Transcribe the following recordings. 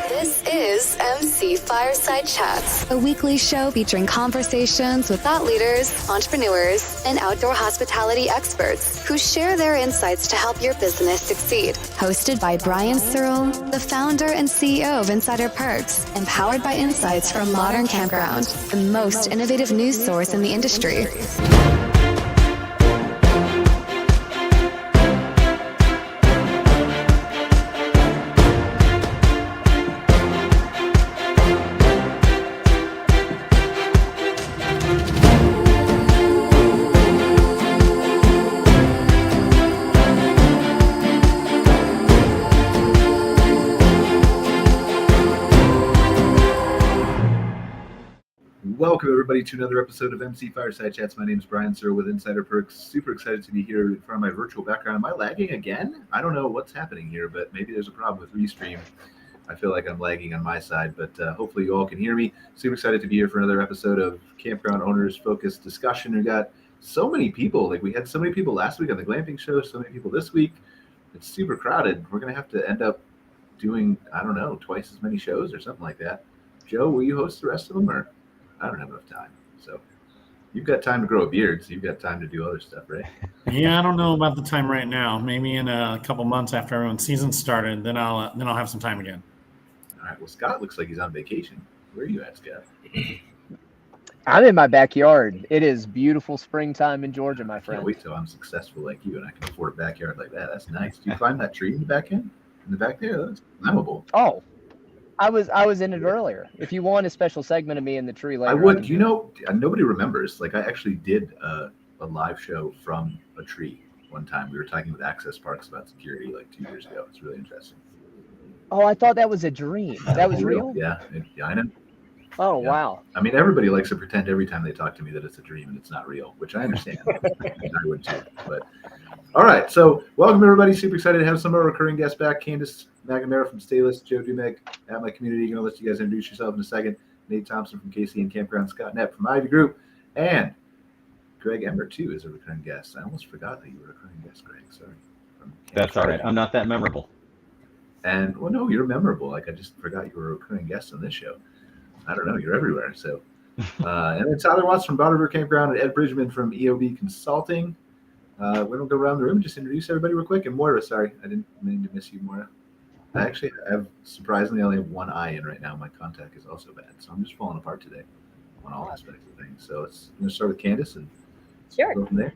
This is MC Fireside Chats, a weekly show featuring conversations with thought leaders, entrepreneurs, and outdoor hospitality experts who share their insights to help your business succeed. Hosted by Brian Searl, the founder and CEO of Insider Perks, and powered by insights from Modern Campground, the most innovative news source in the industry. Welcome, everybody, to another episode of MC Fireside Chats. My name is Brian Searl with Insider Perks. Super excited to be here in front of my virtual background. Am I lagging again? I don't know what's happening here, but maybe there's a problem with Restream. I feel like I'm lagging on my side, but hopefully you all can hear me. Super excited to be here for another episode of Campground Owners Focused Discussion. We got so many people. Like, we had so many people last week on the glamping show, so many people this week. It's super crowded. We're going to have to end up doing, I don't know, twice as many shows or something like that. Joe, will you host the rest of them, or? I don't have enough time. So you've got time to grow a beard, so you've got time to do other stuff, right? Yeah, I don't know about the time right now. Maybe in a couple months after everyone's season started, then I'll have some time again. All right. Well, Scott looks like he's on vacation. Where are you at, Scott? I'm in my backyard. It is beautiful springtime in Georgia, my friend. Can't wait till I'm successful like you and I can afford a backyard like that. That's nice. Do you climb that tree in the back end? In the back there? That's climbable. Oh, I was in it earlier. If you want a special segment of me in the tree later, I would. You know, nobody remembers. Like, I actually did a live show from a tree one time. We were talking with Access Parks about security like 2 years ago. It's really interesting. Oh, I thought that was a dream. That was real? Yeah, I know. Oh, yeah. Wow. I mean, everybody likes to pretend every time they talk to me that it's a dream and it's not real, which I understand. I would too. But all right, so welcome everybody. Super excited to have some of our recurring guests back. Candice, McNamara from Staylist, Joe Duemig at my community. Going to let you guys introduce yourself in a second. Nate Thompson from KC and Campground, Scott Knepp from Ivy Group, and Greg Emmert too is a recurring guest. I almost forgot that you were a recurring guest, Greg. Sorry. That's all right. I'm not that memorable. And well, no, you're memorable. Like, I just forgot you were a recurring guest on this show. I don't know. You're everywhere. So, and then Tyler Watts from Modern Campground and Ed Bridgman from EOB Consulting. We're going to go around the room, just introduce everybody real quick. And Moira, sorry, I didn't mean to miss you, Moira. I actually have, surprisingly, only have one eye in right now. My contact is also bad. So I'm just falling apart today on all aspects of things. So let's start with Candice and sure. Go from there.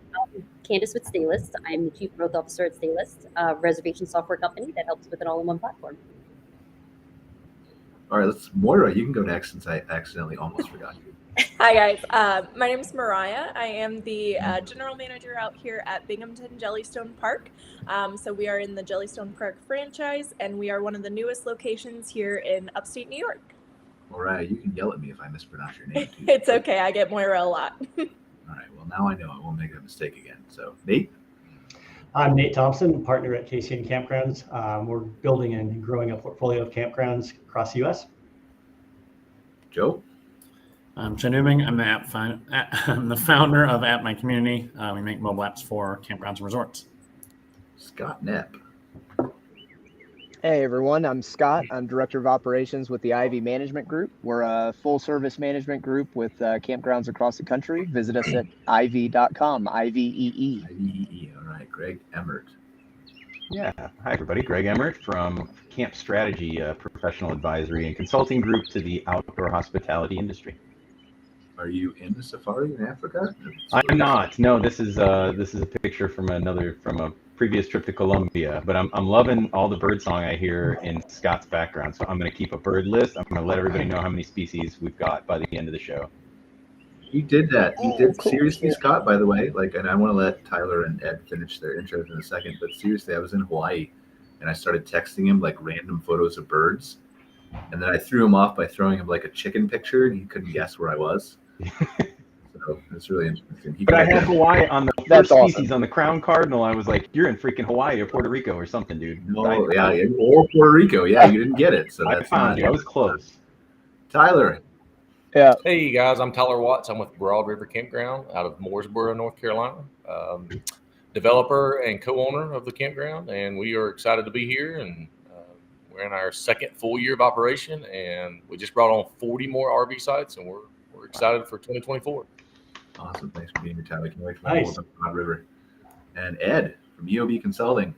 Candice with Staylist. I'm the Chief Growth Officer at Staylist, a reservation software company that helps with an all-in-one platform. All right, Moira, you can go next since I accidentally almost forgot you. Hi, guys. My name is Moriah. I am the general manager out here at Binghamton Jellystone Park. So we are in the Jellystone Park franchise, and we are one of the newest locations here in upstate New York. Moriah, you can yell at me if I mispronounce your name, too. It's okay. I get Moira a lot. All right, well, now I know I won't make a mistake again. So, Nate? I'm Nate Thompson, partner at KC and Campgrounds. We're building and growing a portfolio of campgrounds across the U.S. Joe? I'm Joe Duemig. I'm the founder of At My Community. We make mobile apps for campgrounds and resorts. Scott Knepp. Hey, everyone. I'm Scott. I'm Director of Operations with the Ivy Management Group. We're a full-service management group with campgrounds across the country. Visit us at ivy.com, IVEE. IVEE. All right, Greg Emmert. Yeah. Hi, everybody. Greg Emmert from Camp Strategy, a professional advisory and consulting group to the outdoor hospitality industry. Are you in the safari in Africa? I'm not. No, this is a picture from a previous trip to Colombia. But I'm loving all the bird song I hear in Scott's background. So I'm going to keep a bird list. I'm going to let everybody know how many species we've got by the end of the show. He did that. He did. Cool. Seriously, Scott, by the way, and I want to let Tyler and Ed finish their intros in a second, but seriously, I was in Hawaii and I started texting him like random photos of birds. And then I threw him off by throwing him like a chicken picture and he couldn't guess where I was. So it's really interesting. But I had Hawaii on the first species on the crown cardinal. I was like, you're in freaking Hawaii or Puerto Rico or something, dude. Oh, yeah, or Puerto Rico. Yeah, you didn't get it. So that's I found you. I was close. Tyler. Yeah. Hey guys, I'm Tyler Watts. I'm with Broad River Campground out of Mooresboro, North Carolina. developer and co-owner of the campground, and we are excited to be here. And we're in our second full year of operation, and we just brought on 40 more RV sites, and we're excited for 2024. Awesome. Thanks for being here, Tyler. Can't wait to Nice. more about Broad River. And Ed from EOB Consulting.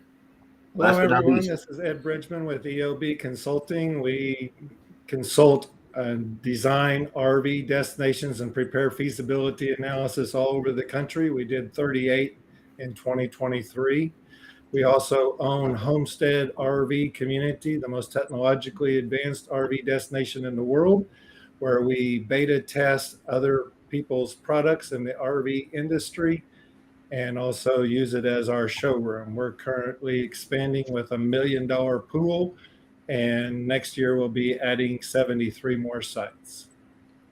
Hello, Last but not everyone. least. This is Ed Bridgman with EOB Consulting. We consult and design RV destinations and prepare feasibility analysis all over the country. We did 38 in 2023. We also own Homestead RV Community, the most technologically advanced RV destination in the world, where we beta test other people's products in the RV industry and also use it as our showroom. We're currently expanding with $1 million pool, and next year we'll be adding 73 more sites.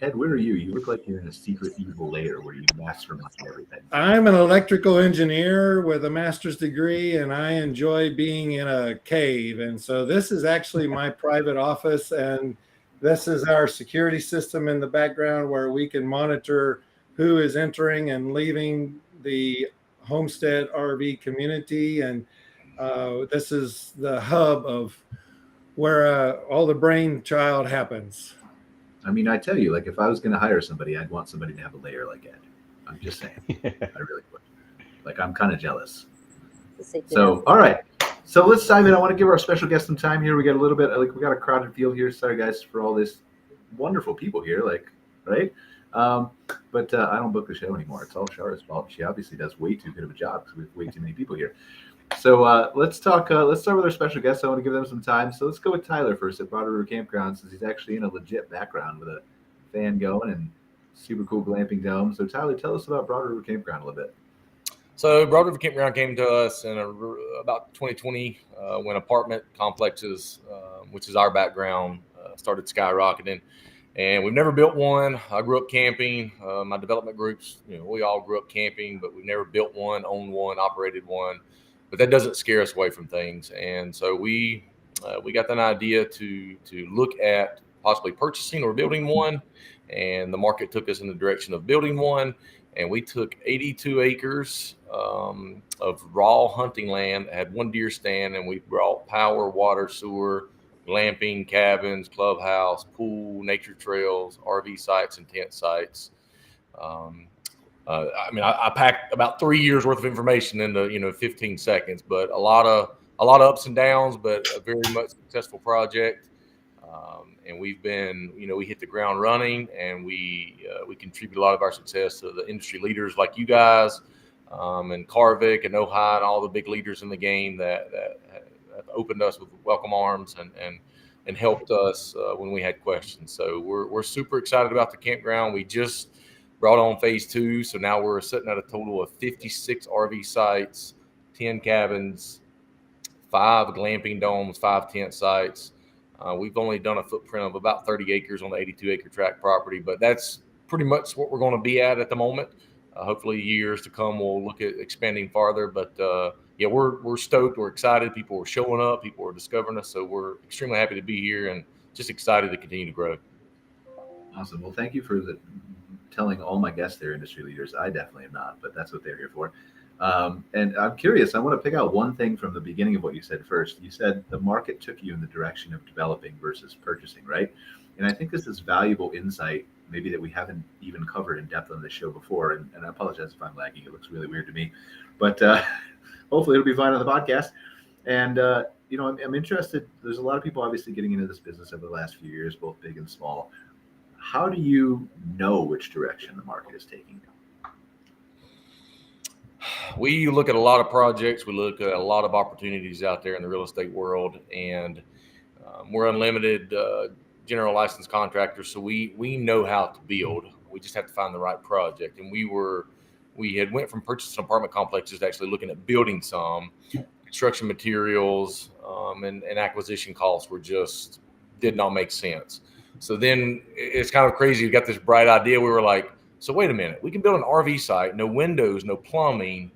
Ed, where are you? You look like you're in a secret evil lair where you mastermind everything. I'm an electrical engineer with a master's degree, and I enjoy being in a cave. And so this is actually my private office, and this is our security system in the background where we can monitor who is entering and leaving the Homestead RV community. And this is the hub of where all the brainchild happens. I mean, I tell you, like, if I was going to hire somebody, I'd want somebody to have a lair like Ed. I'm just saying. I really would. Like, I'm kind of jealous. So, all right. So let's dive in. I want to give our special guest some time here. We got a little bit, like, we got a crowded field here. Sorry, guys, for all this wonderful people here, like, right? But I don't book the show anymore. It's all Shara's fault. She obviously does way too good of a job because we have way too many people here. So let's talk. Let's start with our special guest. I want to give them some time. So let's go with Tyler first at Broad River Campground, since he's actually in a legit background with a fan going and super cool glamping dome. So Tyler, tell us about Broad River Campground a little bit. So Broad River Campground came to us in about 2020 when apartment complexes, which is our background, started skyrocketing. And we've never built one. I grew up camping. My development groups, we all grew up camping, but we've never built one, owned one, operated one. But that doesn't scare us away from things. And so we got an idea to look at possibly purchasing or building one. And the market took us in the direction of building one. And we took 82 acres of raw hunting land, had one deer stand, and we brought power, water, sewer, glamping, cabins, clubhouse, pool, nature trails, RV sites, and tent sites. I packed about 3 years worth of information into 15 seconds, but a lot of ups and downs, but a very much successful project. And we've been, we hit the ground running, and we contribute a lot of our success to the industry leaders like you guys, and Carvick and Ohio and all the big leaders in the game that have opened us with welcome arms and helped us when we had questions. So we're super excited about the campground. We just brought on phase 2. So now we're sitting at a total of 56 RV sites, 10 cabins, 5 glamping domes, 5 tent sites. We've only done a footprint of about 30 acres on the 82-acre tract property, but that's pretty much what we're going to be at the moment. Hopefully years to come, we'll look at expanding farther. But we're stoked. We're excited. People are showing up. People are discovering us. So we're extremely happy to be here and just excited to continue to grow. Awesome. Well, thank you for telling all my guests they're industry leaders. I definitely am not, but that's what they're here for. And I'm curious. I want to pick out one thing from the beginning of what you said first. You said the market took you in the direction of developing versus purchasing, right? And I think this is valuable insight, maybe that we haven't even covered in depth on this show before. And I apologize if I'm lagging. It looks really weird to me, but hopefully it'll be fine on the podcast. And I'm interested. There's a lot of people obviously getting into this business over the last few years, both big and small. How do you know which direction the market is taking? We look at a lot of projects. We look at a lot of opportunities out there in the real estate world, and we're unlimited general license contractors, so we know how to build. We just have to find the right project. And we had went from purchasing apartment complexes to actually looking at building some. Construction materials and acquisition costs did not make sense. So then it's kind of crazy. We got this bright idea. We were like, so wait a minute, we can build an RV site, no windows, no plumbing,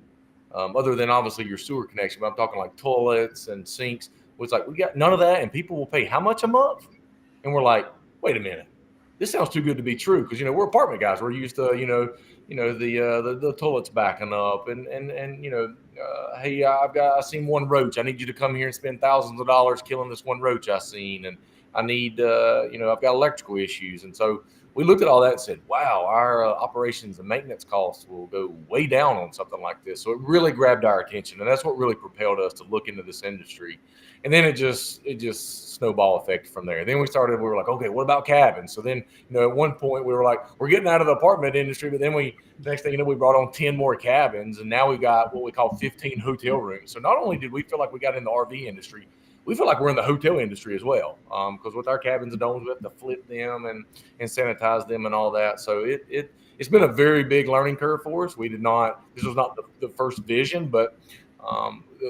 other than obviously your sewer connection. But I'm talking like toilets and sinks. It's like, we got none of that, and people will pay how much a month? And we're like, wait a minute, this sounds too good to be true, because we're apartment guys. We're used to the toilets backing up, and hey, I seen one roach. I need you to come here and spend thousands of dollars killing this one roach I seen, and I need I've got electrical issues. And so we looked at all that and said, wow, our operations and maintenance costs will go way down on something like this. So it really grabbed our attention, and that's what really propelled us to look into this industry. And then it just snowball effect from there. Then we were like, okay, what about cabins? So then, at one point we were like, we're getting out of the apartment industry, but then next thing you know, we brought on 10 more cabins, and now we got what we call 15 hotel rooms. So not only did we feel like we got in the RV industry, we feel like we're in the hotel industry as well, because with our cabins and domes, we have to flip them and sanitize them and all that. So it's been a very big learning curve for us. This was not the first vision, but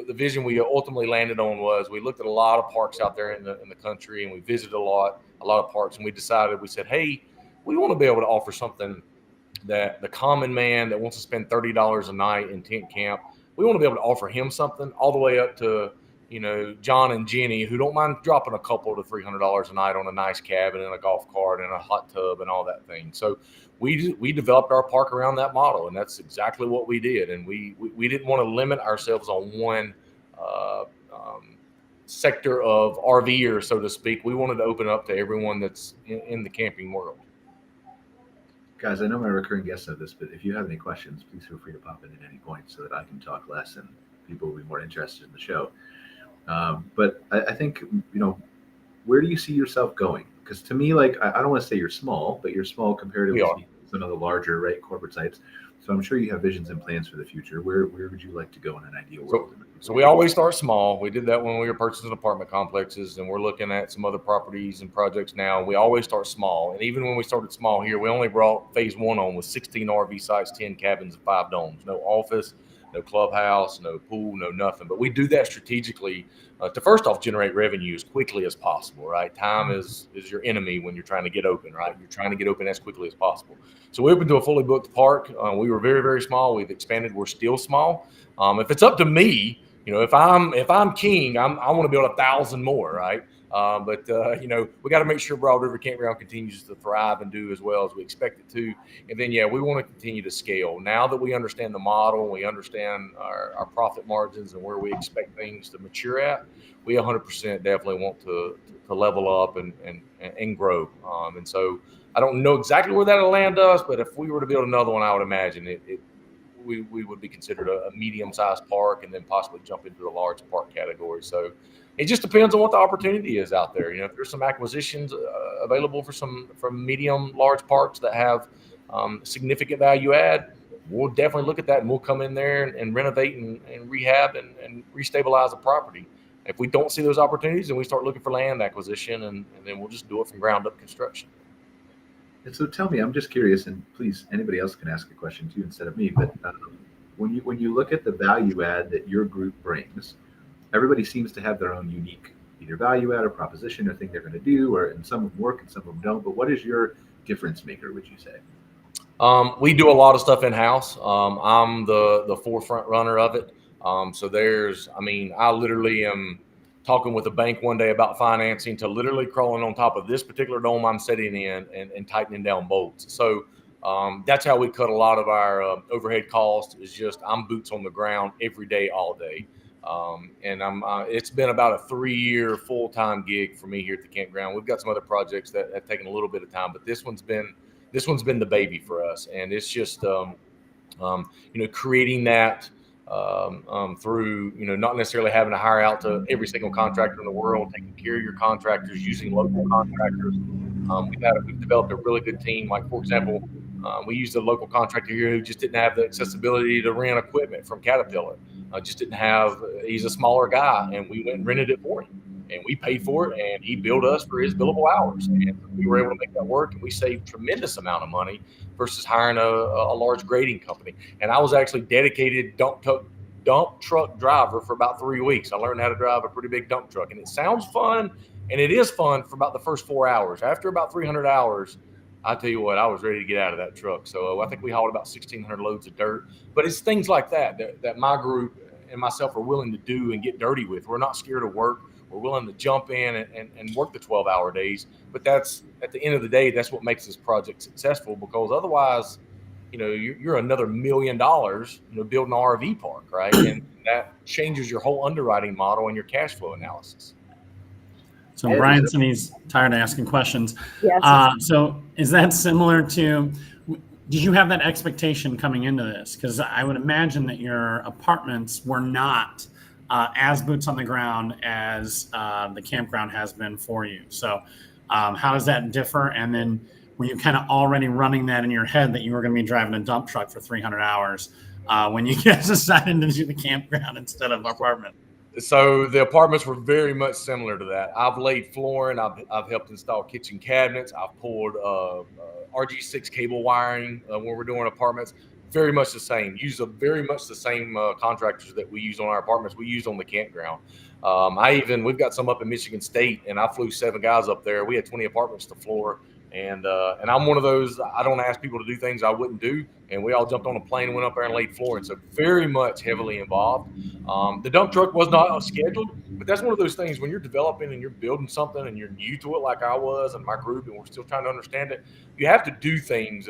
the vision we ultimately landed on was we looked at a lot of parks out there in the country, and we visited a lot of parks, and we said, hey, we want to be able to offer something that the common man that wants to spend $30 a night in tent camp, we want to be able to offer him something all the way up to John and Jenny, who don't mind dropping a couple to $300 a night on a nice cabin and a golf cart and a hot tub and all that thing. So we developed our park around that model, and that's exactly what we did. And we didn't want to limit ourselves on one sector of RVer, so to speak. We wanted to open up to everyone that's in the camping world. Guys, I know my recurring guests know this, but if you have any questions, please feel free to pop in at any point so that I can talk less and people will be more interested in the show. But I think, where do you see yourself going? Because to me, I don't want to say you're small, but you're small comparatively to some of the larger, corporate sites. So I'm sure you have visions and plans for the future. Where would you like to go in an ideal world? So we always start small. We did that when we were purchasing apartment complexes, and we're looking at some other properties and projects now. We always start small. And even when we started small here, we only brought phase one on with 16 RV sites, 10 cabins, and 5 domes. No office, no clubhouse, no pool, no nothing. But we do that strategically to first off generate revenue as quickly as possible, right? Time is your enemy when you're trying to get open, right? You're trying to get open as quickly as possible. So we opened to a fully booked park. We were very, very small. We've expanded. We're still small. If it's up to me, if I'm king, I want to build 1,000 more, right? But we got to make sure Broad River Campground continues to thrive and do as well as we expect it to. And then, we want to continue to scale. Now that we understand the model, we understand our profit margins and where we expect things to mature at, we 100% definitely want to level up and grow. And so I don't know exactly where that'll land us, but if we were to build another one, I would imagine we would be considered a medium-sized park, and then possibly jump into the large park category. So it just depends on what the opportunity is out there. If there's some acquisitions available from medium, large parks that have significant value add, we'll definitely look at that, and we'll come in there and renovate and rehab and restabilize a property. If we don't see those opportunities, then we start looking for land acquisition, and then we'll just do it from ground up construction. And so tell me, I'm just curious, and please, anybody else can ask a question too instead of me, but when you look at the value add that your group brings, everybody seems to have their own unique either value add or proposition or thing they're going to do, and some of them work and some of them don't. But what is your difference maker, would you say? We do a lot of stuff in-house. I'm the forefront runner of it. So I literally am talking with a bank one day about financing to literally crawling on top of this particular dome I'm sitting in and tightening down bolts. So that's how we cut a lot of our overhead costs, is just I'm boots on the ground every day, all day. And it's been about a 3-year full-time gig for me here at the campground. We've got some other projects that have taken a little bit of time, but this one's been the baby for us. And it's just, creating that through, not necessarily having to hire out to every single contractor in the world, taking care of your contractors, using local contractors. We've developed a really good team. Like, for example, we used a local contractor here who just didn't have the accessibility to rent equipment from Caterpillar. He's a smaller guy, and we went and rented it for him. And we paid for it, and he billed us for his billable hours. And we were able to make that work, and we saved tremendous amount of money versus hiring a large grading company. And I was actually dedicated dump truck driver for about 3 weeks. I learned how to drive a pretty big dump truck, and it sounds fun, and it is fun for about the first 4 hours. After about 300 hours, I tell you what, I was ready to get out of that truck. So I think we hauled about 1,600 loads of dirt. But it's things like that my group and myself are willing to do and get dirty with. We're not scared of work. We're willing to jump in and work the 12-hour days. But that's, at the end of the day, that's what makes this project successful, because otherwise, you're another $1 million, building an RV park, right? And that changes your whole underwriting model and your cash flow analysis. So Brian said he's tired of asking questions. Yes. So is that similar to, did you have that expectation coming into this? Because I would imagine that your apartments were not as boots on the ground as the campground has been for you. So how does that differ? And then were you kind of already running that in your head that you were going to be driving a dump truck for 300 hours when you guys decided to do the campground instead of apartment? So the apartments were very much similar to that. I've laid flooring. I've helped install kitchen cabinets. I've pulled RG6 cable wiring when we're doing apartments. Very much the same. Use very much the same contractors that we use on our apartments. We use on the campground. We've got some up in Michigan State, and I flew 7 guys up there. We had 20 apartments to floor. And I'm one of those, I don't ask people to do things I wouldn't do. And we all jumped on a plane and went up there and laid flooring. So very much heavily involved. The dump truck was not scheduled, but that's one of those things when you're developing and you're building something and you're new to it like I was and my group, and we're still trying to understand it. You have to do things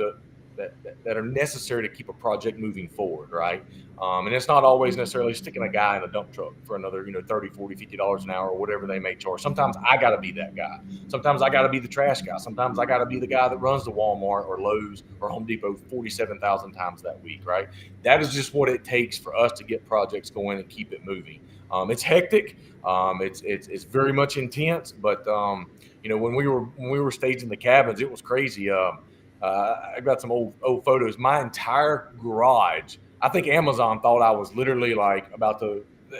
that are necessary to keep a project moving forward, right? And it's not always necessarily sticking a guy in a dump truck for another, $30, $40, $50 an hour or whatever they may charge. Sometimes I got to be that guy. Sometimes I got to be the trash guy. Sometimes I got to be the guy that runs the Walmart or Lowe's or Home Depot 47,000 times that week, right? That is just what it takes for us to get projects going and keep it moving. It's hectic. It's very much intense, but when we were staging the cabins, it was crazy. I got some old photos. My entire garage, I think Amazon thought I was literally like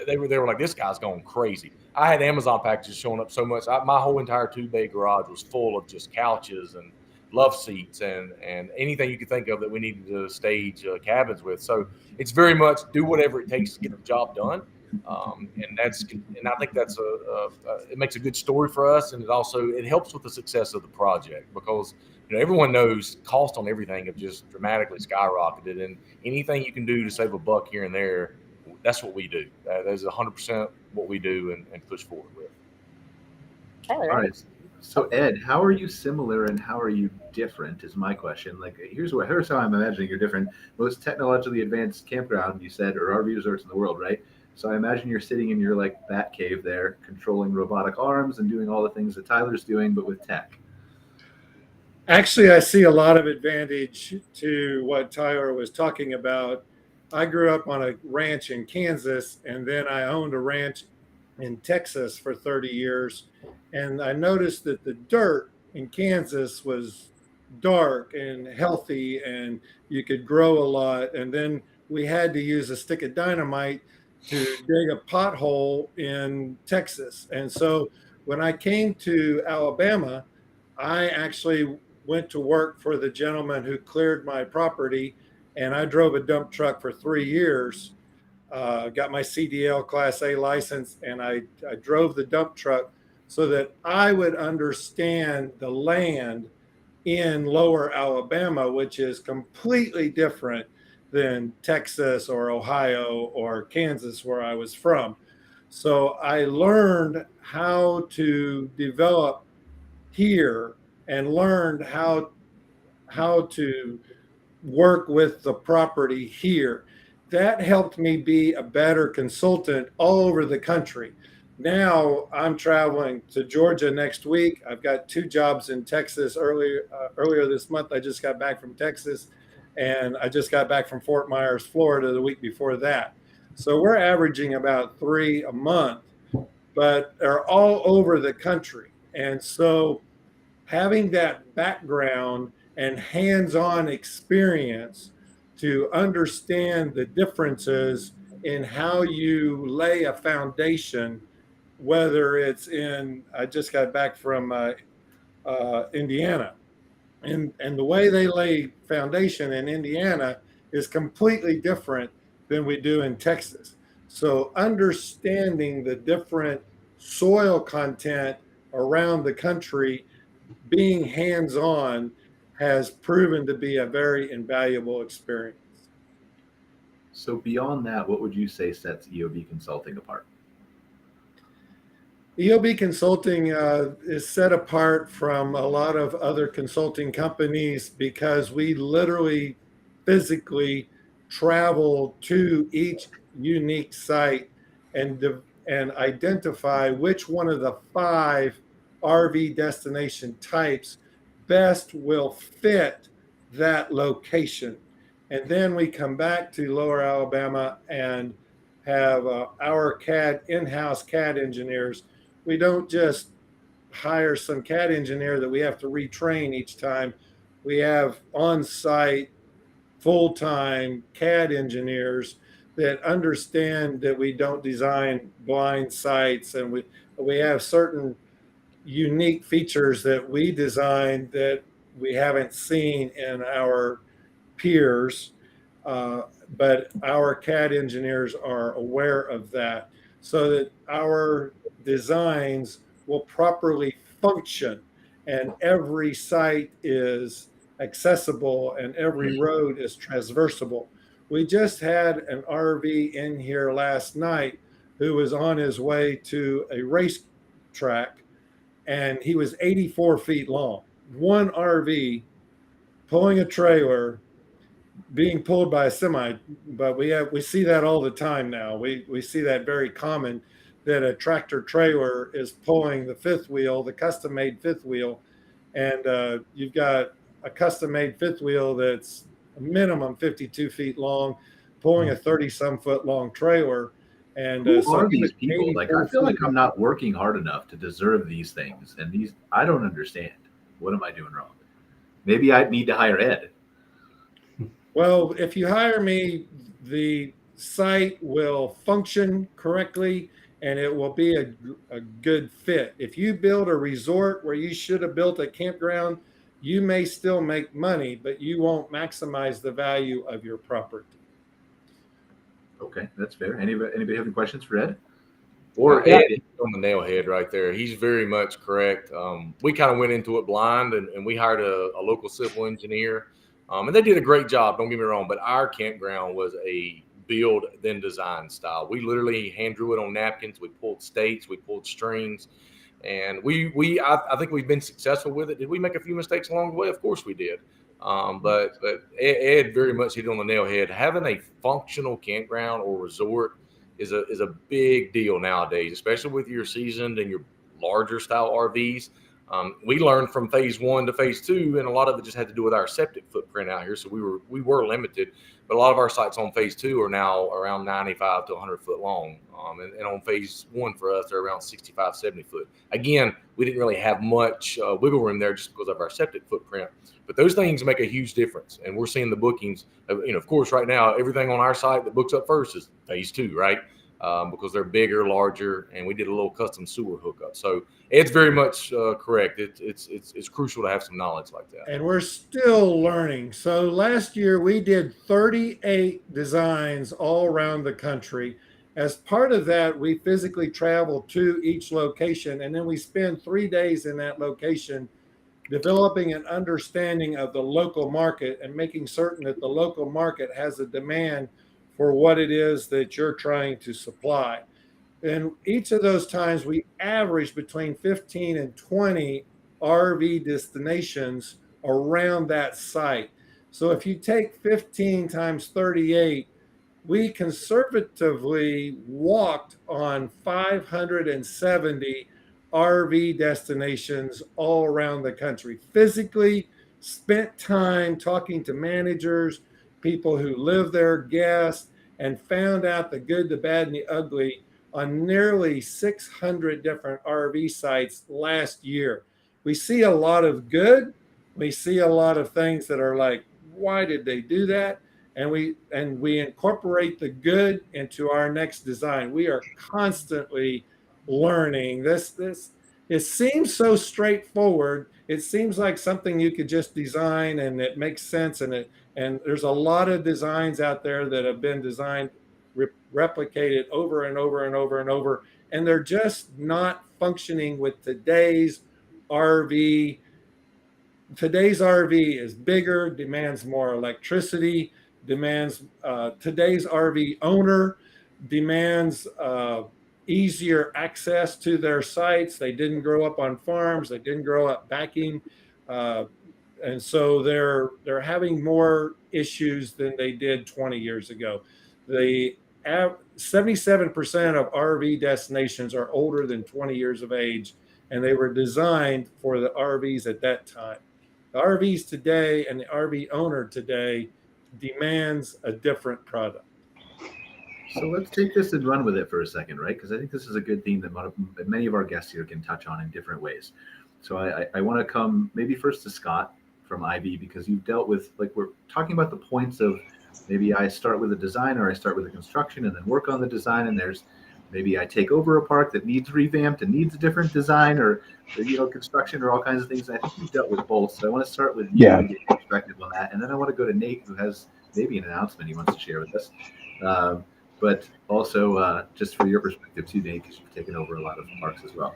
they were like, this guy's going crazy. I had Amazon packages showing up so much. My whole entire 2-bay garage was full of just couches and love seats and anything you could think of that we needed to stage cabins with. So it's very much do whatever it takes to get the job done. And I think that's it makes a good story for us. And it helps with the success of the project, because everyone knows cost on everything have just dramatically skyrocketed, and anything you can do to save a buck here and there, that's what we do. That is 100% what we do and push forward with. Tyler. All right. So Ed, how are you similar and how are you different is my question. Like, here's how I'm imagining you're different. Most technologically advanced campground, you said, or RV resorts in the world, right? So I imagine you're sitting in your bat cave there, controlling robotic arms and doing all the things that Tyler's doing, but with tech. Actually, I see a lot of advantage to what Tyler was talking about. I grew up on a ranch in Kansas, and then I owned a ranch in Texas for 30 years. And I noticed that the dirt in Kansas was dark and healthy, and you could grow a lot. And then we had to use a stick of dynamite to dig a pothole in Texas. And so when I came to Alabama, I actually went to work for the gentleman who cleared my property, and I drove a dump truck for 3 years, got my CDL Class A license, and I drove the dump truck so that I would understand the land in lower Alabama, which is completely different than Texas or Ohio or Kansas, where I was from. So I learned how to develop here and learned how to work with the property here. That helped me be a better consultant all over the country. Now I'm traveling to Georgia next week. I've got 2 jobs in Texas. Earlier this month, I just got back from Texas, and I just got back from Fort Myers, Florida, the week before that. So we're averaging about 3 a month, but they're all over the country. And so having that background and hands-on experience to understand the differences in how you lay a foundation, whether it's I just got back from Indiana, and the way they lay foundation in Indiana is completely different than we do in Texas. So understanding the different soil content around the country, being hands-on, has proven to be a very invaluable experience. So beyond that, what would you say sets EOB Consulting apart? EOB Consulting is set apart from a lot of other consulting companies because we literally physically travel to each unique site and identify which one of the 5 RV destination types best will fit that location. And then we come back to Lower Alabama and have our in-house CAD engineers. We don't just hire some CAD engineer that we have to retrain each time. We have on-site full-time CAD engineers that understand that we don't design blind sites, and we have certain unique features that we design that we haven't seen in our peers, but our CAD engineers are aware of that so that our designs will properly function and every site is accessible and every road is traversable. We just had an RV in here last night who was on his way to a race track, and he was 84 feet long. One RV pulling a trailer being pulled by a semi, but we see that all the time now. We see that very common, that a tractor trailer is pulling the fifth wheel, the custom made fifth wheel, and you've got a custom made fifth wheel that's a minimum 52 feet long, pulling a 30-some foot long trailer. And Who so are these people? Like, I feel like I'm not working hard enough to deserve these things, and these I don't understand. What am I doing wrong? Maybe I need to hire Ed. Well, if you hire me, the site will function correctly and it will be a good fit. If you build a resort where you should have built a campground, you may still make money, but you won't maximize the value of your property. Okay, that's fair. Anybody have any questions for Ed? Or Ed Ed? is on the nail head right there. He's very much correct. We kind of went into it blind, and we hired a local civil engineer, and they did a great job. Don't get me wrong, but our campground was a build then design style. We literally hand drew it on napkins. We pulled stakes, we pulled strings, and I think we've been successful with it. Did we make a few mistakes along the way? Of course we did. But Ed very much hit on the nail head. Having a functional campground or resort is a big deal nowadays, especially with your seasoned and your larger style RVs. We learned from phase 1 to phase 2, and a lot of it just had to do with our septic footprint out here. So we were limited, but a lot of our sites on phase 2 are now around 95 to 100 foot long. And on phase 1 for us, they're around 65, 70 foot. Again, we didn't really have much wiggle room there just because of our septic footprint. But those things make a huge difference. And we're seeing the bookings, of course, right now, everything on our site that books up first is phase 2, right? Because they're bigger, larger, and we did a little custom sewer hookup. So it's very much correct. It's crucial to have some knowledge like that. And we're still learning. So last year we did 38 designs all around the country. As part of that, we physically travel to each location, and then we spend 3 days in that location developing an understanding of the local market and making certain that the local market has a demand for what it is that you're trying to supply. And each of those times we average between 15 and 20 RV destinations around that site. So if you take 15 times 38, we conservatively walked on 570 RV destinations all around the country. Physically spent time talking to managers, people who live there, guests, and found out the good, the bad, and the ugly on nearly 600 different RV sites last year. We see a lot of good. We see a lot of things that are like, why did they do that? And we incorporate the good into our next design. We are constantly learning. It seems so straightforward. It seems like something you could just design and it makes sense. And there's a lot of designs out there that have been designed, replicated over and over and over and over, and they're just not functioning with today's RV. Today's RV is bigger, demands more electricity, demands today's RV owner demands easier access to their sites. They didn't grow up on farms. They didn't grow up backing. And so they're having more issues than they did 20 years ago. The 77% of RV destinations are older than 20 years of age, and they were designed for the RVs at that time. The RVs today and the RV owner today demands a different product. So let's take this and run with it for a second, right? Because I think this is a good theme that many of our guests here can touch on in different ways. So I want to come maybe first to Scott from Ivy, because you've dealt with, like, we're talking about the points of maybe I start with a design or I start with a construction and then work on the design, and there's maybe I take over a park that needs revamped and needs a different design or construction or all kinds of things. And I think you've dealt with both. So I want to start with you and get your perspective on that, and then I want to go to Nate, who has maybe an announcement he wants to share with us. But also just for your perspective too, Nate, because you've taken over a lot of parks as well.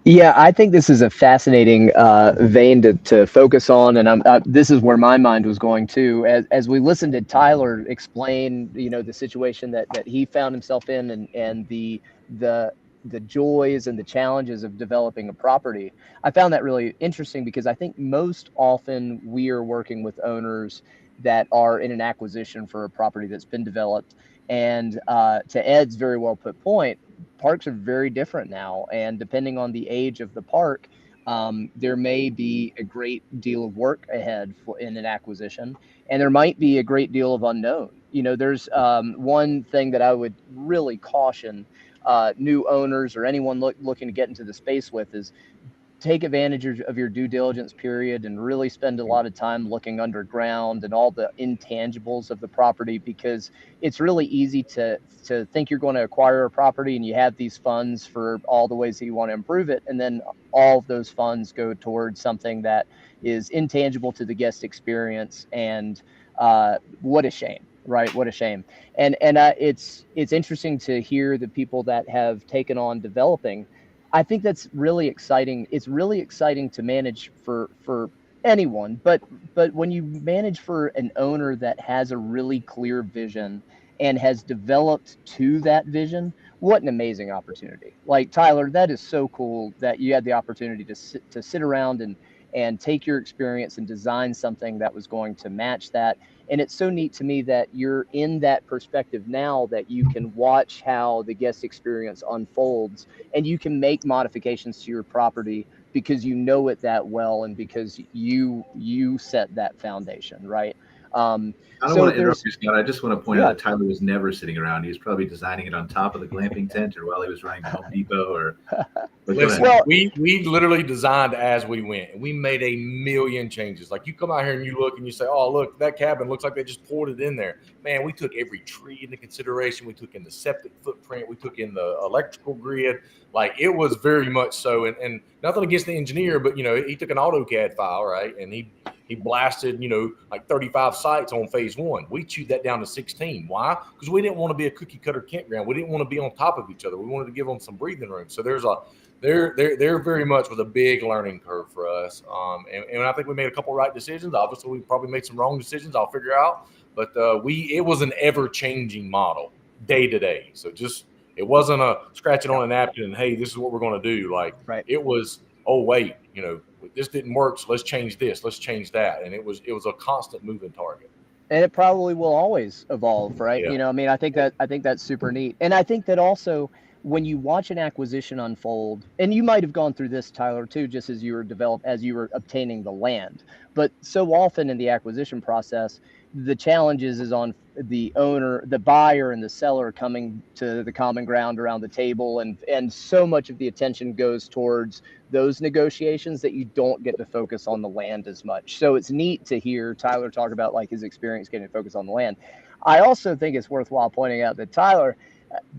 Yeah, I think this is a fascinating vein to focus on, and this is where my mind was going too. As we listened to Tyler explain, the situation that he found himself in, and the joys and the challenges of developing a property, I found that really interesting, because I think most often we are working with owners that are in an acquisition for a property that's been developed. And to Ed's very well put point, parks are very different now. And depending on the age of the park, there may be a great deal of work ahead in an acquisition, and there might be a great deal of unknown. There's one thing that I would really caution new owners or anyone looking to get into the space with is take advantage of your due diligence period and really spend a lot of time looking underground and all the intangibles of the property, because it's really easy to think you're going to acquire a property and you have these funds for all the ways that you want to improve it, and then all of those funds go towards something that is intangible to the guest experience. And what a shame, right? What a shame. And it's interesting to hear the people that have taken on developing. I think that's really exciting. It's really exciting to manage for anyone, but when you manage for an owner that has a really clear vision and has developed to that vision, what an amazing opportunity. Like, Tyler, that is so cool that you had the opportunity to sit around and take your experience and design something that was going to match that. And it's so neat to me that you're in that perspective now, that you can watch how the guest experience unfolds, and you can make modifications to your property because you know it that well, and because you set that foundation, right? I don't want to interrupt you, Scott. I just want to point out that Tyler was never sitting around. He was probably designing it on top of the glamping tent, or while he was running to Home Depot. Or listen, we literally designed as we went, and we made a million changes. Like, you come out here and you look and you say, "Oh, look, that cabin looks like they just poured it in there." Man, we took every tree into consideration. We took in the septic footprint. We took in the electrical grid. Like, it was very much so. And nothing against the engineer, but he took an AutoCAD file, right, and he blasted, like 35 sites on phase one. We chewed that down to 16. Why? Because we didn't want to be a cookie cutter campground. We didn't want to be on top of each other. We wanted to give them some breathing room. So they're very much with a big learning curve for us. And I think we made a couple right decisions. Obviously, we probably made some wrong decisions. I'll figure out. But it was an ever changing model day to day. So it wasn't a scratch it on a napkin and, hey, this is what we're going to do. Like, It was, oh, wait, this didn't work, so let's change this, let's change that. And it was a constant moving target. And it probably will always evolve, right? Yeah. I think that's super neat. And I think that also, when you watch an acquisition unfold, and you might have gone through this, Tyler, too, just as you were obtaining the land. But so often in the acquisition process, the challenges is on the owner, the buyer, and the seller coming to the common ground around the table, and so much of the attention goes towards those negotiations that you don't get to focus on the land as much. So it's neat to hear Tyler talk about, like, his experience getting focused on the land. I also think it's worthwhile pointing out that Tyler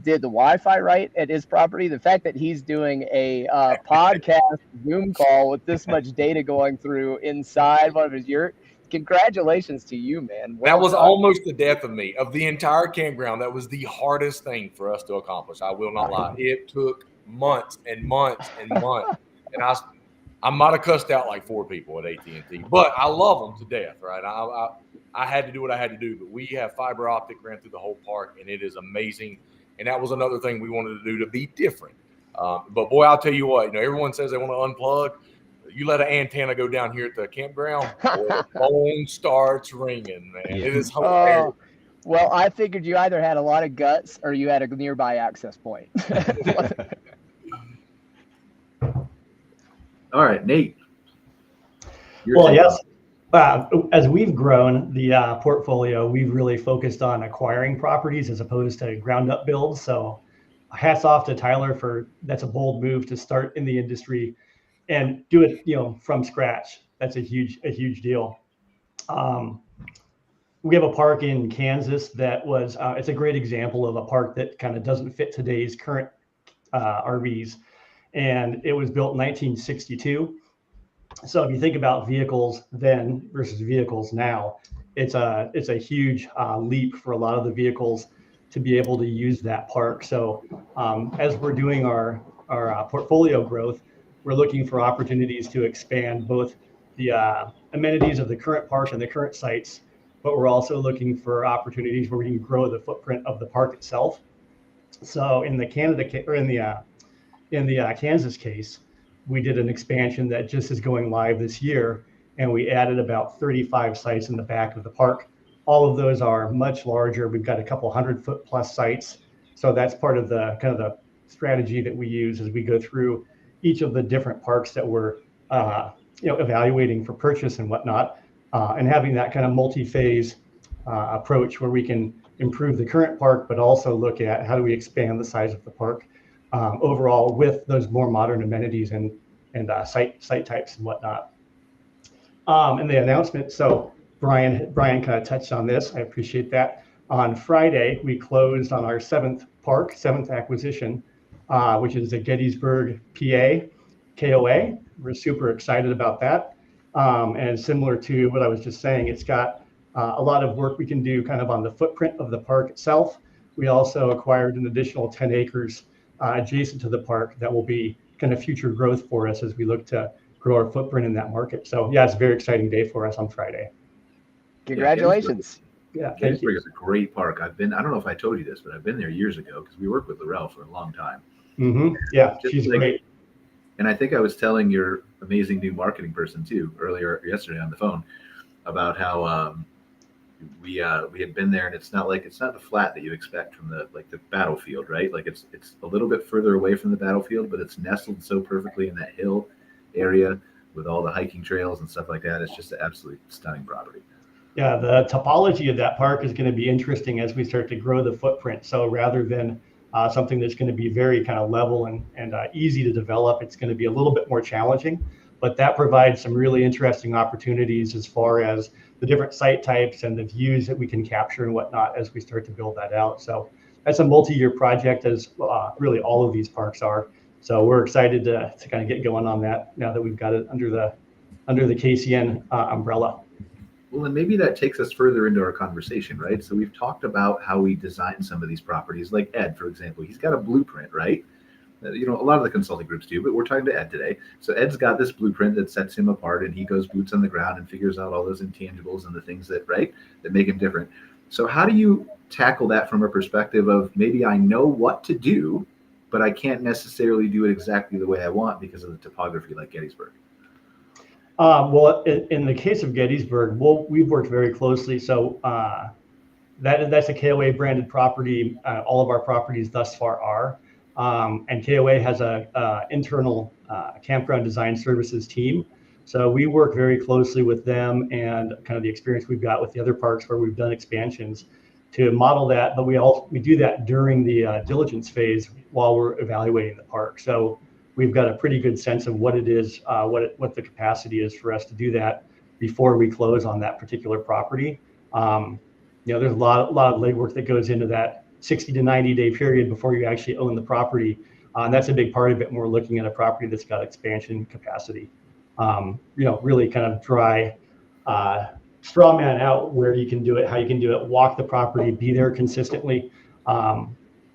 did the Wi-Fi right at his property. The fact that he's doing a podcast Zoom call with this much data going through inside one of his yurt. Congratulations to you, man. That was almost the death of me. Of the entire campground, that was the hardest thing for us to accomplish. I will not lie. It took months and months and months. And I might have cussed out like 4 people at AT&T, but I love them to death, right? I had to do what I had to do, but we have fiber optic ran through the whole park, and it is amazing. And that was another thing we wanted to do to be different. But boy, I'll tell you what, everyone says they want to unplug. You let an antenna go down here at the campground, boy, the phone starts ringing, man. Yeah. It is hilarious. Well, I figured you either had a lot of guts or you had a nearby access point. All right, Nate. Well, yes. As we've grown the portfolio, we've really focused on acquiring properties as opposed to ground up builds. So hats off to Tyler that's a bold move to start in the industry and do it, from scratch. That's a huge deal. We have a park in Kansas that was, it's a great example of a park that kind of doesn't fit today's current RVs. And it was built in 1962. So if you think about vehicles then versus vehicles now, it's a huge leap for a lot of the vehicles to be able to use that park. So as we're doing our portfolio growth, we're looking for opportunities to expand both the amenities of the current park and the current sites, but we're also looking for opportunities where we can grow the footprint of the park itself. So in the Kansas case, we did an expansion that just is going live this year, and we added about 35 sites in the back of the park. All of those are much larger. We've got a couple 100-foot plus sites. So that's part of the kind of the strategy that we use as we go through each of the different parks that we're evaluating for purchase and whatnot, and having that kind of multi-phase approach where we can improve the current park, but also look at how do we expand the size of the park overall with those more modern amenities and site types and whatnot. And the announcement, so Brian kind of touched on this. I appreciate that. On Friday, we closed on our seventh acquisition, which is the Gettysburg, PA, KOA. We're super excited about that. And similar to what I was just saying, it's got a lot of work we can do kind of on the footprint of the park itself. We also acquired an additional 10 acres adjacent to the park that will be kind of future growth for us as we look to grow our footprint in that market. So yeah, it's a very exciting day for us on Friday. Congratulations. Yeah, Gettysburg is a great park. I don't know if I told you this, but I've been there years ago because we worked with Laurel for a long time. Mm-hmm. Yeah, she's great. And I think I was telling your amazing new marketing person too yesterday on the phone about how we had been there, and it's not the flat that you expect from the battlefield, right? Like it's a little bit further away from the battlefield, but it's nestled so perfectly in that hill area with all the hiking trails and stuff like that. It's just an absolutely stunning property. Yeah, the topology of that park is going to be interesting as we start to grow the footprint. So rather than something that's going to be very kind of level and easy to develop, it's going to be a little bit more challenging. But that provides some really interesting opportunities as far as the different site types and the views that we can capture and whatnot as we start to build that out. So that's a multi-year project, as really all of these parks are. So we're excited to kind of get going on that now that we've got it under the KCN umbrella. Well, and maybe that takes us further into our conversation, right? So we've talked about how we design some of these properties, like Ed, for example. He's got a blueprint, right? A lot of the consulting groups do, but we're talking to Ed today. So Ed's got this blueprint that sets him apart, and he goes boots on the ground and figures out all those intangibles and the things that make him different. So how do you tackle that from a perspective of maybe I know what to do, but I can't necessarily do it exactly the way I want because of the topography like Gettysburg? Well, in the case of Gettysburg, we've worked very closely. So that's a KOA branded property. All of our properties thus far are. And KOA has a internal campground design services team. So we work very closely with them and kind of the experience we've got with the other parks where we've done expansions to model that. But we do that during the diligence phase while we're evaluating the park. So we've got a pretty good sense of what it is, what the capacity is for us to do that before we close on that particular property. There's a lot of legwork that goes into that 60 to 90 day period before you actually own the property. And that's a big part of it when we're looking at a property that's got expansion capacity. Really kind of dry, straw man out where you can do it, how you can do it, walk the property, be there consistently.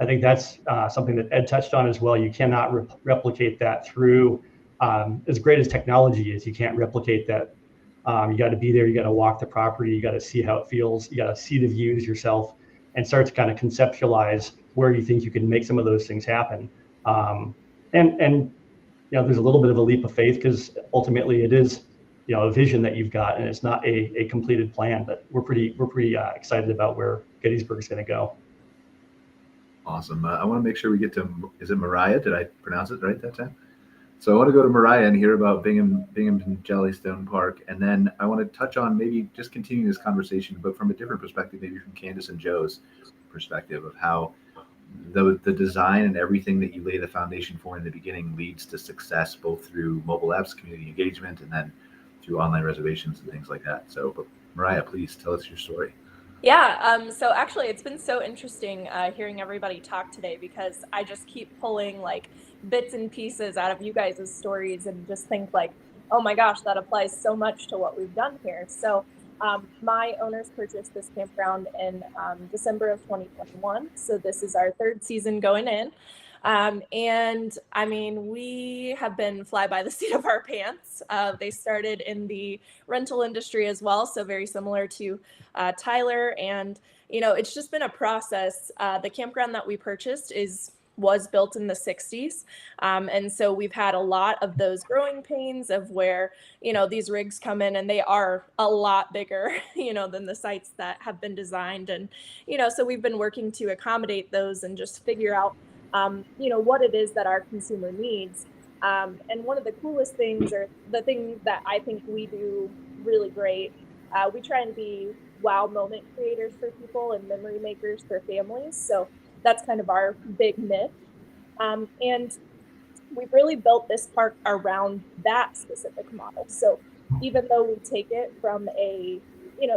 I think that's something that Ed touched on as well. You cannot replicate that through, as great as technology is, you can't replicate that. You got to be there, you got to walk the property, you got to see how it feels, you got to see the views yourself and start to kind of conceptualize where you think you can make some of those things happen. And there's a little bit of a leap of faith because ultimately it is, a vision that you've got, and it's not a completed plan. But we're pretty excited about where Gettysburg is going to go. Awesome. I want to make sure we get to, is it Moriah? Did I pronounce it right that time? So I want to go to Moriah and hear about Binghamton Jellystone Park. And then I want to touch on maybe just continuing this conversation, but from a different perspective, maybe from Candice and Joe's perspective of how the design and everything that you lay the foundation for in the beginning leads to success, both through mobile apps, community engagement, and then through online reservations and things like that. So, but Moriah, please tell us your story. Yeah, so actually it's been so interesting hearing everybody talk today, because I just keep pulling like bits and pieces out of you guys' stories and just think like, oh my gosh, that applies so much to what we've done here. So my owners purchased this campground in December of 2021. So this is our third season going in. And I mean, we have been fly by the seat of our pants. They started in the rental industry as well, so very similar to Tyler. And, it's just been a process. The campground that we purchased was built in the 60s. And so we've had a lot of those growing pains of where, these rigs come in and they are a lot bigger, than the sites that have been designed. And, so we've been working to accommodate those and just figure out what it is that our consumer needs. And one of the coolest things, or the thing that I think we do really great, we try and be wow moment creators for people and memory makers for families. So that's kind of our big niche. And we've really built this park around that specific model. So even though we take it from a,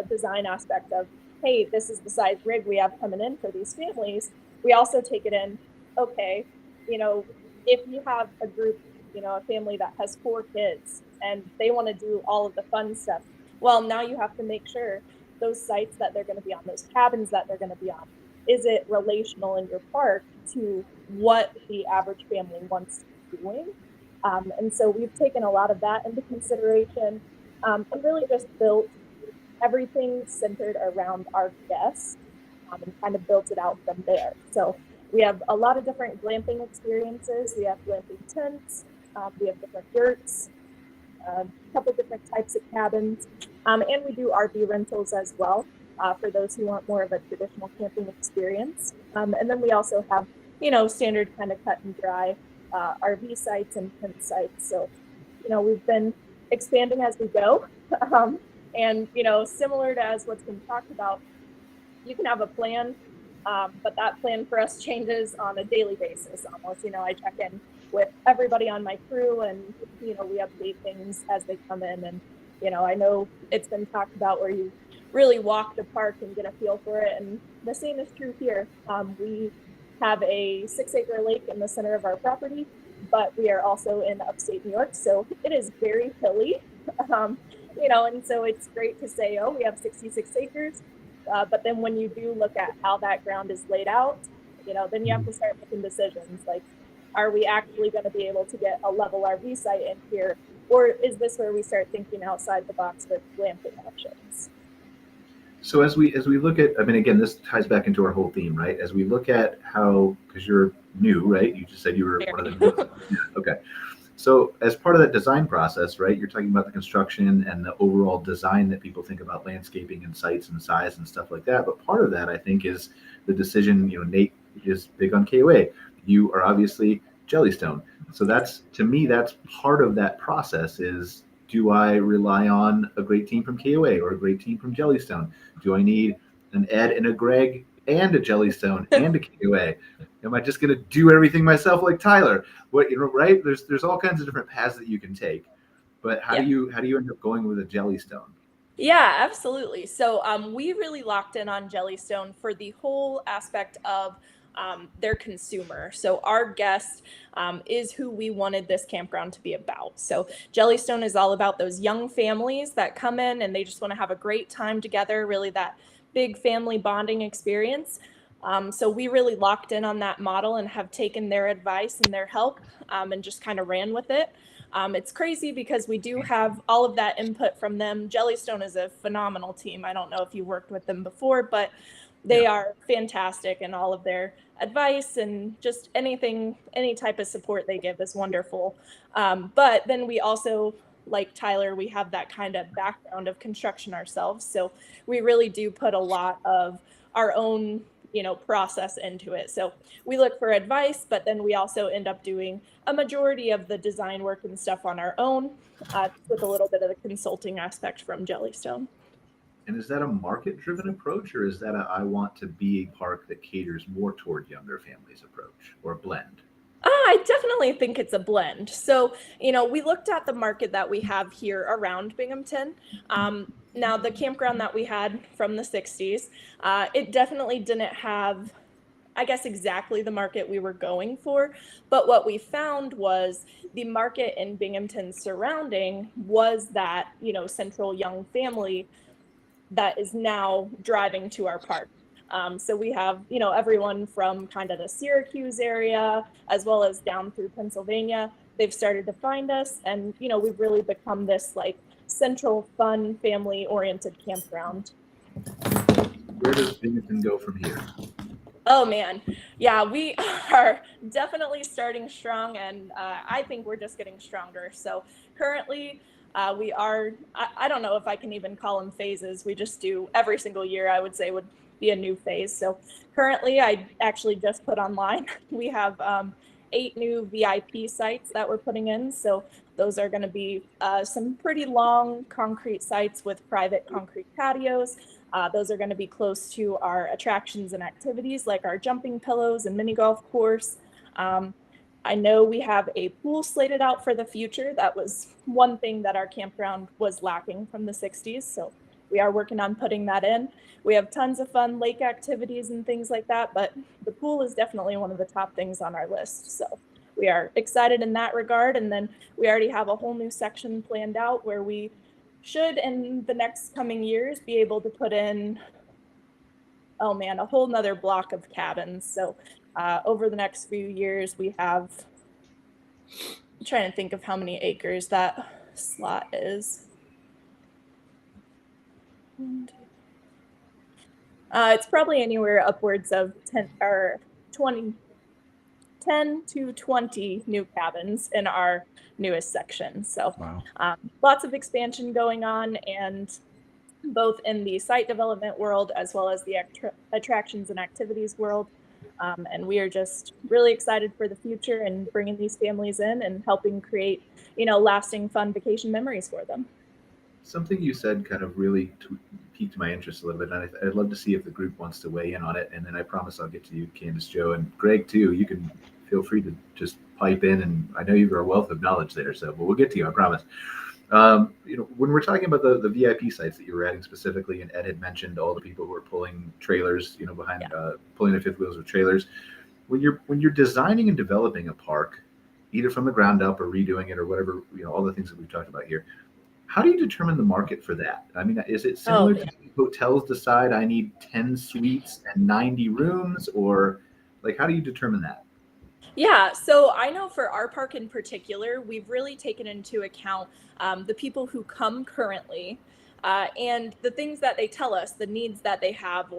design aspect of, hey, this is the size rig we have coming in for these families, we also take it in, okay, if you have a group, a family that has 4 kids and they want to do all of the fun stuff, well, now you have to make sure those sites that they're going to be on, those cabins that they're going to be on, is it relational in your park to what the average family wants to be doing? And so we've taken a lot of that into consideration, and really just built everything centered around our guests, and kind of built it out from there. So we have a lot of different glamping experiences. We have glamping tents. We have different yurts, a couple different types of cabins, and we do RV rentals as well for those who want more of a traditional camping experience. And then we also have, standard kind of cut and dry RV sites and tent sites. So, we've been expanding as we go. And, similar to as what's been talked about, you can have a plan, but that plan for us changes on a daily basis almost. I check in with everybody on my crew and, we update things as they come in. And, I know it's been talked about where you really walk the park and get a feel for it. And the same is true here. We have a 6-acre lake in the center of our property, but we are also in upstate New York. So it is very hilly, and so it's great to say, oh, we have 66 acres. But then when you do look at how that ground is laid out, then you have to start making decisions like, are we actually going to be able to get a level RV site in here? Or is this where we start thinking outside the box with glamping options? So as we look at, again, this ties back into our whole theme, right? As we look at how, because you're new, right? You just said you were one of the yeah, okay. So as part of that design process, right, you're talking about the construction and the overall design that people think about landscaping and sites and size and stuff like that. But part of that, I think, is the decision, Nate is big on KOA. You are obviously Jellystone. So that's, to me, that's part of that process is, do I rely on a great team from KOA or a great team from Jellystone? Do I need an Ed and a Greg and a Jellystone and a KOA? Am I just going to do everything myself like Tyler? Right? There's all kinds of different paths that you can take, but how do you end up going with a Jellystone? Yeah, absolutely. So we really locked in on Jellystone for the whole aspect of their consumer. So our guest is who we wanted this campground to be about. So Jellystone is all about those young families that come in and they just want to have a great time together, really that big family bonding experience. So we really locked in on that model and have taken their advice and their help and just kind of ran with it. It's crazy because we do have all of that input from them. Jellystone is a phenomenal team. I don't know if you worked with them before, but They are fantastic, and all of their advice and just any type of support they give is wonderful. But then we also, like Tyler, we have that kind of background of construction ourselves. So we really do put a lot of our own, process into it. So we look for advice, but then we also end up doing a majority of the design work and stuff on our own, with a little bit of the consulting aspect from Jellystone. And is that a market-driven approach, or is that I want to be a park that caters more toward younger families approach, or a blend? I definitely think it's a blend. So, we looked at the market that we have here around Binghamton. Now, the campground that we had from the 60s, it definitely didn't have, I guess, exactly the market we were going for. But what we found was the market in Binghamton surrounding was that, central young family that is now driving to our park. So we have, everyone from kind of the Syracuse area, as well as down through Pennsylvania. They've started to find us, and, we've really become this like central, fun, family-oriented campground. Where does Binghamton go from here? Oh man, yeah, we are definitely starting strong, and I think we're just getting stronger. So currently, we are, I don't know if I can even call them phases. We just do every single year, I would say, would be a new phase. So currently, I actually just put online, we have 8 new VIP sites that we're putting in. So those are going to be some pretty long concrete sites with private concrete patios. Those are going to be close to our attractions and activities, like our jumping pillows and mini golf course. I know we have a pool slated out for the future. That was one thing that our campground was lacking from the 60s. So we are working on putting that in. We have tons of fun lake activities and things like that, but the pool is definitely one of the top things on our list. So we are excited in that regard. And then we already have a whole new section planned out where we should, in the next coming years, be able to put in, oh man, a whole nother block of cabins. So over the next few years, we have, I'm trying to think of how many acres that slot is. It's probably anywhere upwards of 10 to 20 new cabins in our newest section. So Wow. Lots of expansion going on, and both in the site development world as well as the attractions and activities world. And we are just really excited for the future and bringing these families in and helping create, lasting fun vacation memories for them. Something you said kind of really piqued my interest a little bit, and I'd love to see if the group wants to weigh in on it. And then I promise I'll get to you, Candice, Joe, and Greg too. You can feel free to just pipe in, and I know you've got a wealth of knowledge there, so but we'll get to you, I promise. When we're talking about the VIP sites that you were adding specifically, and Ed had mentioned all the people who are pulling trailers, behind pulling the fifth wheels with trailers. When you're designing and developing a park, either from the ground up or redoing it or whatever, all the things that we've talked about here, how do you determine the market for that? I mean, is it similar to hotels decide I need 10 suites and 90 rooms, or like how do you determine that? Yeah, so I know for our park in particular, we've really taken into account the people who come currently and the things that they tell us, the needs that they have.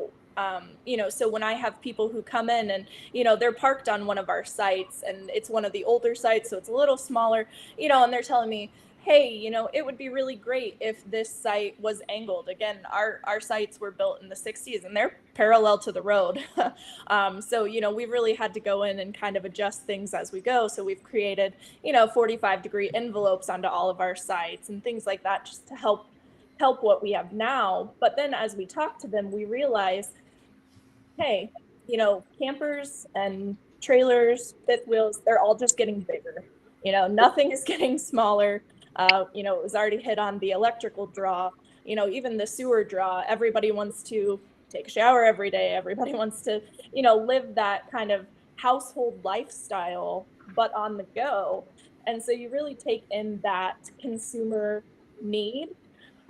So when I have people who come in and, they're parked on one of our sites and it's one of the older sites, so it's a little smaller, and they're telling me, hey, it would be really great if this site was angled. Again, our sites were built in the 60s and they're parallel to the road. So, we've really had to go in and kind of adjust things as we go. So we've created, 45-degree envelopes onto all of our sites and things like that just to help what we have now. But then as we talk to them, we realize, hey, campers and trailers, fifth wheels, they're all just getting bigger. Nothing is getting smaller. It was already hit on the electrical draw, even the sewer draw. Everybody wants to take a shower every day. Everybody wants to, live that kind of household lifestyle, but on the go. And so you really take in that consumer need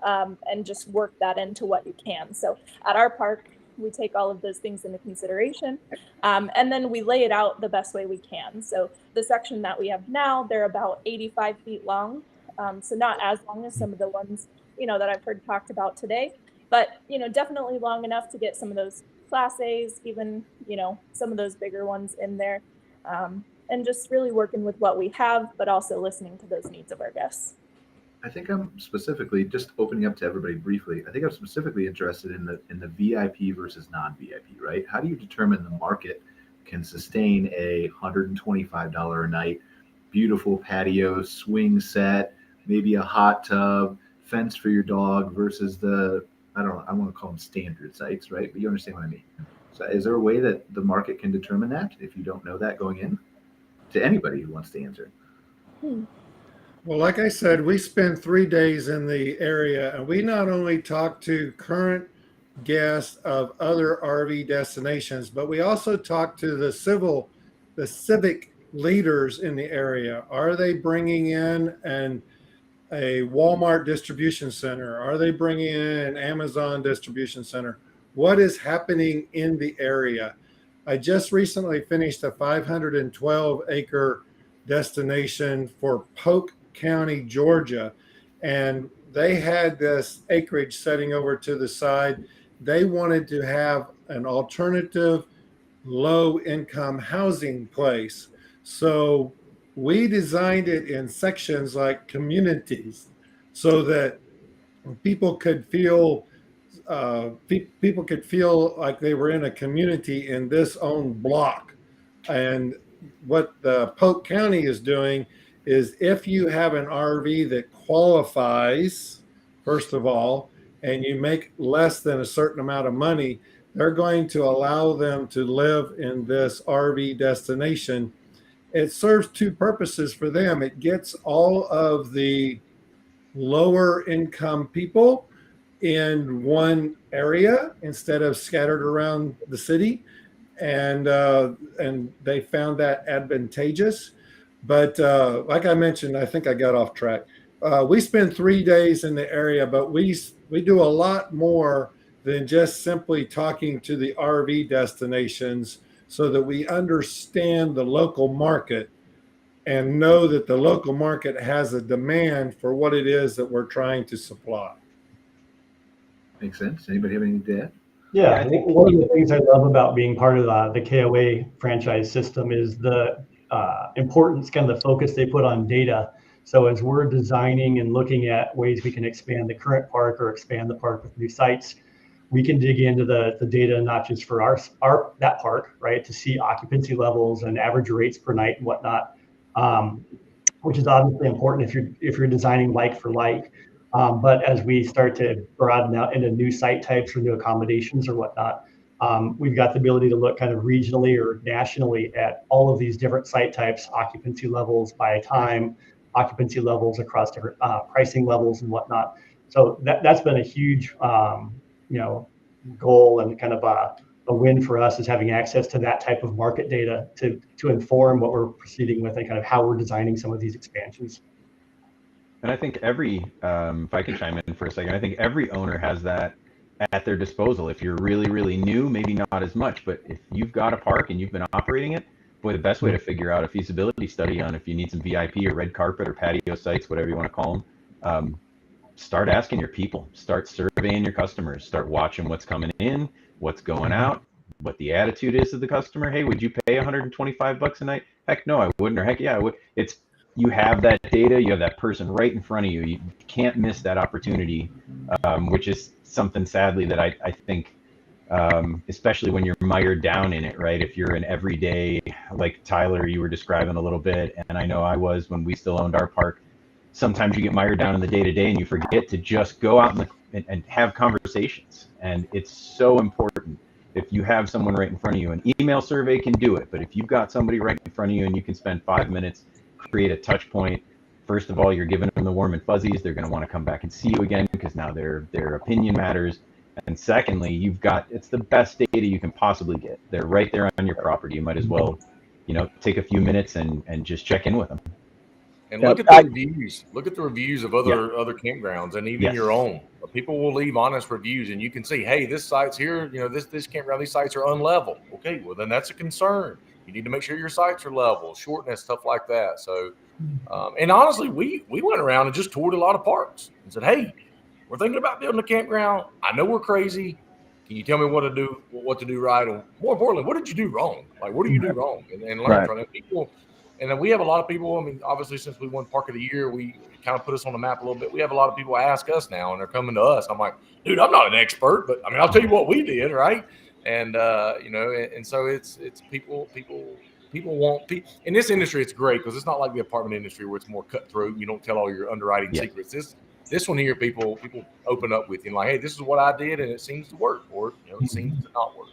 and just work that into what you can. So at our park, we take all of those things into consideration, and then we lay it out the best way we can. So the section that we have now, they're about 85 feet long. So not as long as some of the ones, that I've heard talked about today, but, definitely long enough to get some of those Class A's, even, some of those bigger ones in there. And just really working with what we have, but also listening to those needs of our guests. I think I'm specifically, just opening up to everybody briefly, I think I'm specifically interested in the VIP versus non-VIP, right? How do you determine the market can sustain a $125 a night, beautiful patio, swing set, maybe a hot tub, fence for your dog versus I want to call them standard sites, right? But you understand what I mean. So is there a way that the market can determine that if you don't know that going in? To anybody who wants to answer. Well, like I said, we spent 3 days in the area, and we not only talked to current guests of other RV destinations, but we also talked to the civic leaders in the area. Are they bringing in a Walmart distribution center? Are they bringing in an Amazon distribution center? What is happening in the area? I just recently finished a 512-acre destination for Polk County, Georgia, and they had this acreage setting over to the side. They wanted to have an alternative low-income housing place. So we designed it in sections like communities so that people could feel like they were in a community in this own block. And what the Polk County is doing is, if you have an RV that qualifies, first of all, and you make less than a certain amount of money, they're going to allow them to live in this RV destination. It serves two purposes for them. It gets all of the lower income people in one area instead of scattered around the city. And they found that advantageous. But like I mentioned, I think I got off track. We spend 3 days in the area, but we do a lot more than just simply talking to the RV destinations, so that we understand the local market and know that the local market has a demand for what it is that we're trying to supply. Makes sense. Anybody have anything to add? Yeah, I think one of the things I love about being part of the KOA franchise system is the importance, kind of the focus they put on data. So as we're designing and looking at ways we can expand the current park or expand the park with new sites, we can dig into the data, not just for that park, right, to see occupancy levels and average rates per night and whatnot, which is obviously important if you're designing like for like. But as we start to broaden out into new site types or new accommodations or whatnot, we've got the ability to look kind of regionally or nationally at all of these different site types, occupancy levels by time, occupancy levels across different pricing levels and whatnot. So that's been a huge goal and kind of a win for us, is having access to that type of market data to inform what we're proceeding with and kind of how we're designing some of these expansions. And I think if I can chime in for a second, I think every owner has that at their disposal. If you're really, really new, maybe not as much, but if you've got a park and you've been operating it, boy, the best way to figure out a feasibility study on if you need some VIP or red carpet or patio sites, whatever you want to call them, start asking your people, start surveying your customers, start watching what's coming in, what's going out, what the attitude is of the customer. Hey, would you pay $125 a night? Heck no, I wouldn't. Or heck yeah, I would. You have that data, you have that person right in front of you. You can't miss that opportunity, which is something sadly that I think, especially when you're mired down in it, right? If you're an everyday, like Tyler, you were describing a little bit, and I know I was when we still owned our park, sometimes you get mired down in the day-to-day and you forget to just go out and have conversations. And it's so important. If you have someone right in front of you, an email survey can do it, but if you've got somebody right in front of you and you can spend 5 minutes, create a touch point, first of all, you're giving them the warm and fuzzies. They're going to want to come back and see you again because now their opinion matters. And secondly, it's the best data you can possibly get. They're right there on your property. You might as well, take a few minutes and just check in with them. And look at the reviews. Look at the reviews of other campgrounds and even your own. People will leave honest reviews, and you can see, hey, this site's here. This campground, these sites are unlevel. Okay, well then that's a concern. You need to make sure your sites are level, shortness, stuff like that. So, and honestly, we went around and just toured a lot of parks and said, hey, we're thinking about building a campground. I know we're crazy. Can you tell me what to do right? And more importantly, what did you do wrong? Like, what do you do wrong? And learn from it. People, and then we have a lot of people. I mean, obviously, since we won Park of the Year, we kind of put us on the map a little bit. We have a lot of people ask us now, and they're coming to us. I'm like, dude, I'm not an expert, but I mean, I'll tell you what we did, right? And and so it's people want people in this industry. It's great because it's not like the apartment industry where it's more cutthroat. You don't tell all your underwriting secrets. This one here, people open up with you and like, hey, this is what I did, and it seems to work, or it seems to not work.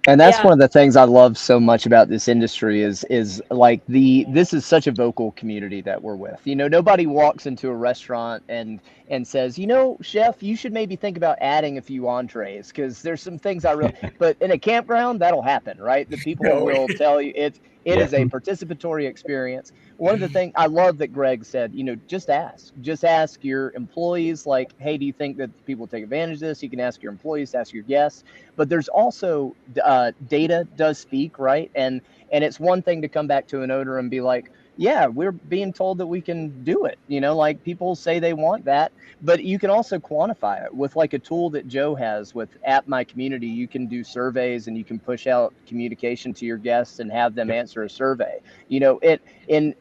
And that's one of the things I love so much about this industry is like this is such a vocal community that we're with. Nobody walks into a restaurant and says, chef, you should maybe think about adding a few entrees because there's some things I really. But in a campground, that'll happen, right? The people will tell you it is a participatory experience. One of the things I love that Greg said, just ask your employees, like, hey, do you think that people take advantage of this? You can ask your employees, ask your guests, but there's also data does speak, right? And it's one thing to come back to an owner and be like, yeah, we're being told that we can do it. Like people say they want that, but you can also quantify it with like a tool that Joe has with App My Community. You can do surveys and you can push out communication to your guests and have them answer a survey. When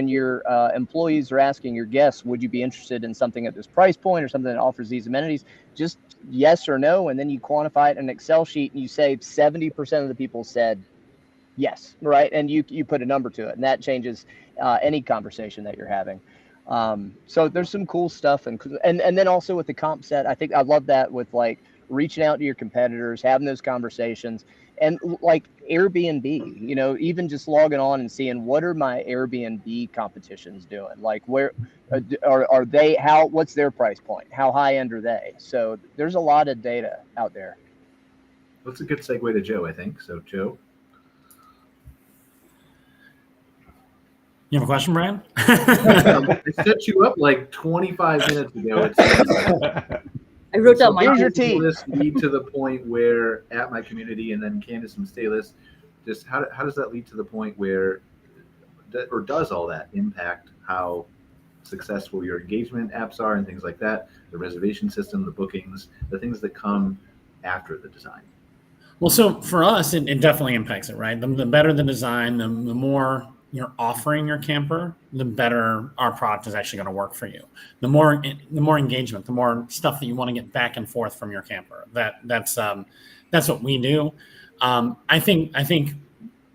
your employees are asking your guests, would you be interested in something at this price point or something that offers these amenities? Just yes or no, and then you quantify it in an Excel sheet and you say 70% of the people said yes, right? And you put a number to it, and that changes any conversation that you're having. So there's some cool stuff, and then also with the comp set, I think I love that with like reaching out to your competitors, having those conversations, and like Airbnb, even just logging on and seeing what are my Airbnb competitions doing, like where are they, what's their price point, how high end are they? So there's a lot of data out there. That's a good segue to Joe, I think. So Joe. You have a question, Brian? I set you up like 25 minutes ago. I wrote down my list lead to the point where at my community and then Candice and Stay List, just how does that lead to the point where, or does all that impact how successful your engagement apps are and things like that, the reservation system, the bookings, the things that come after the design? Well, so for us, it definitely impacts it, right? The better the design, the more you're offering your camper, the better our product is actually going to work for you. The more engagement, the more stuff that you want to get back and forth from your camper. That's what we do. I think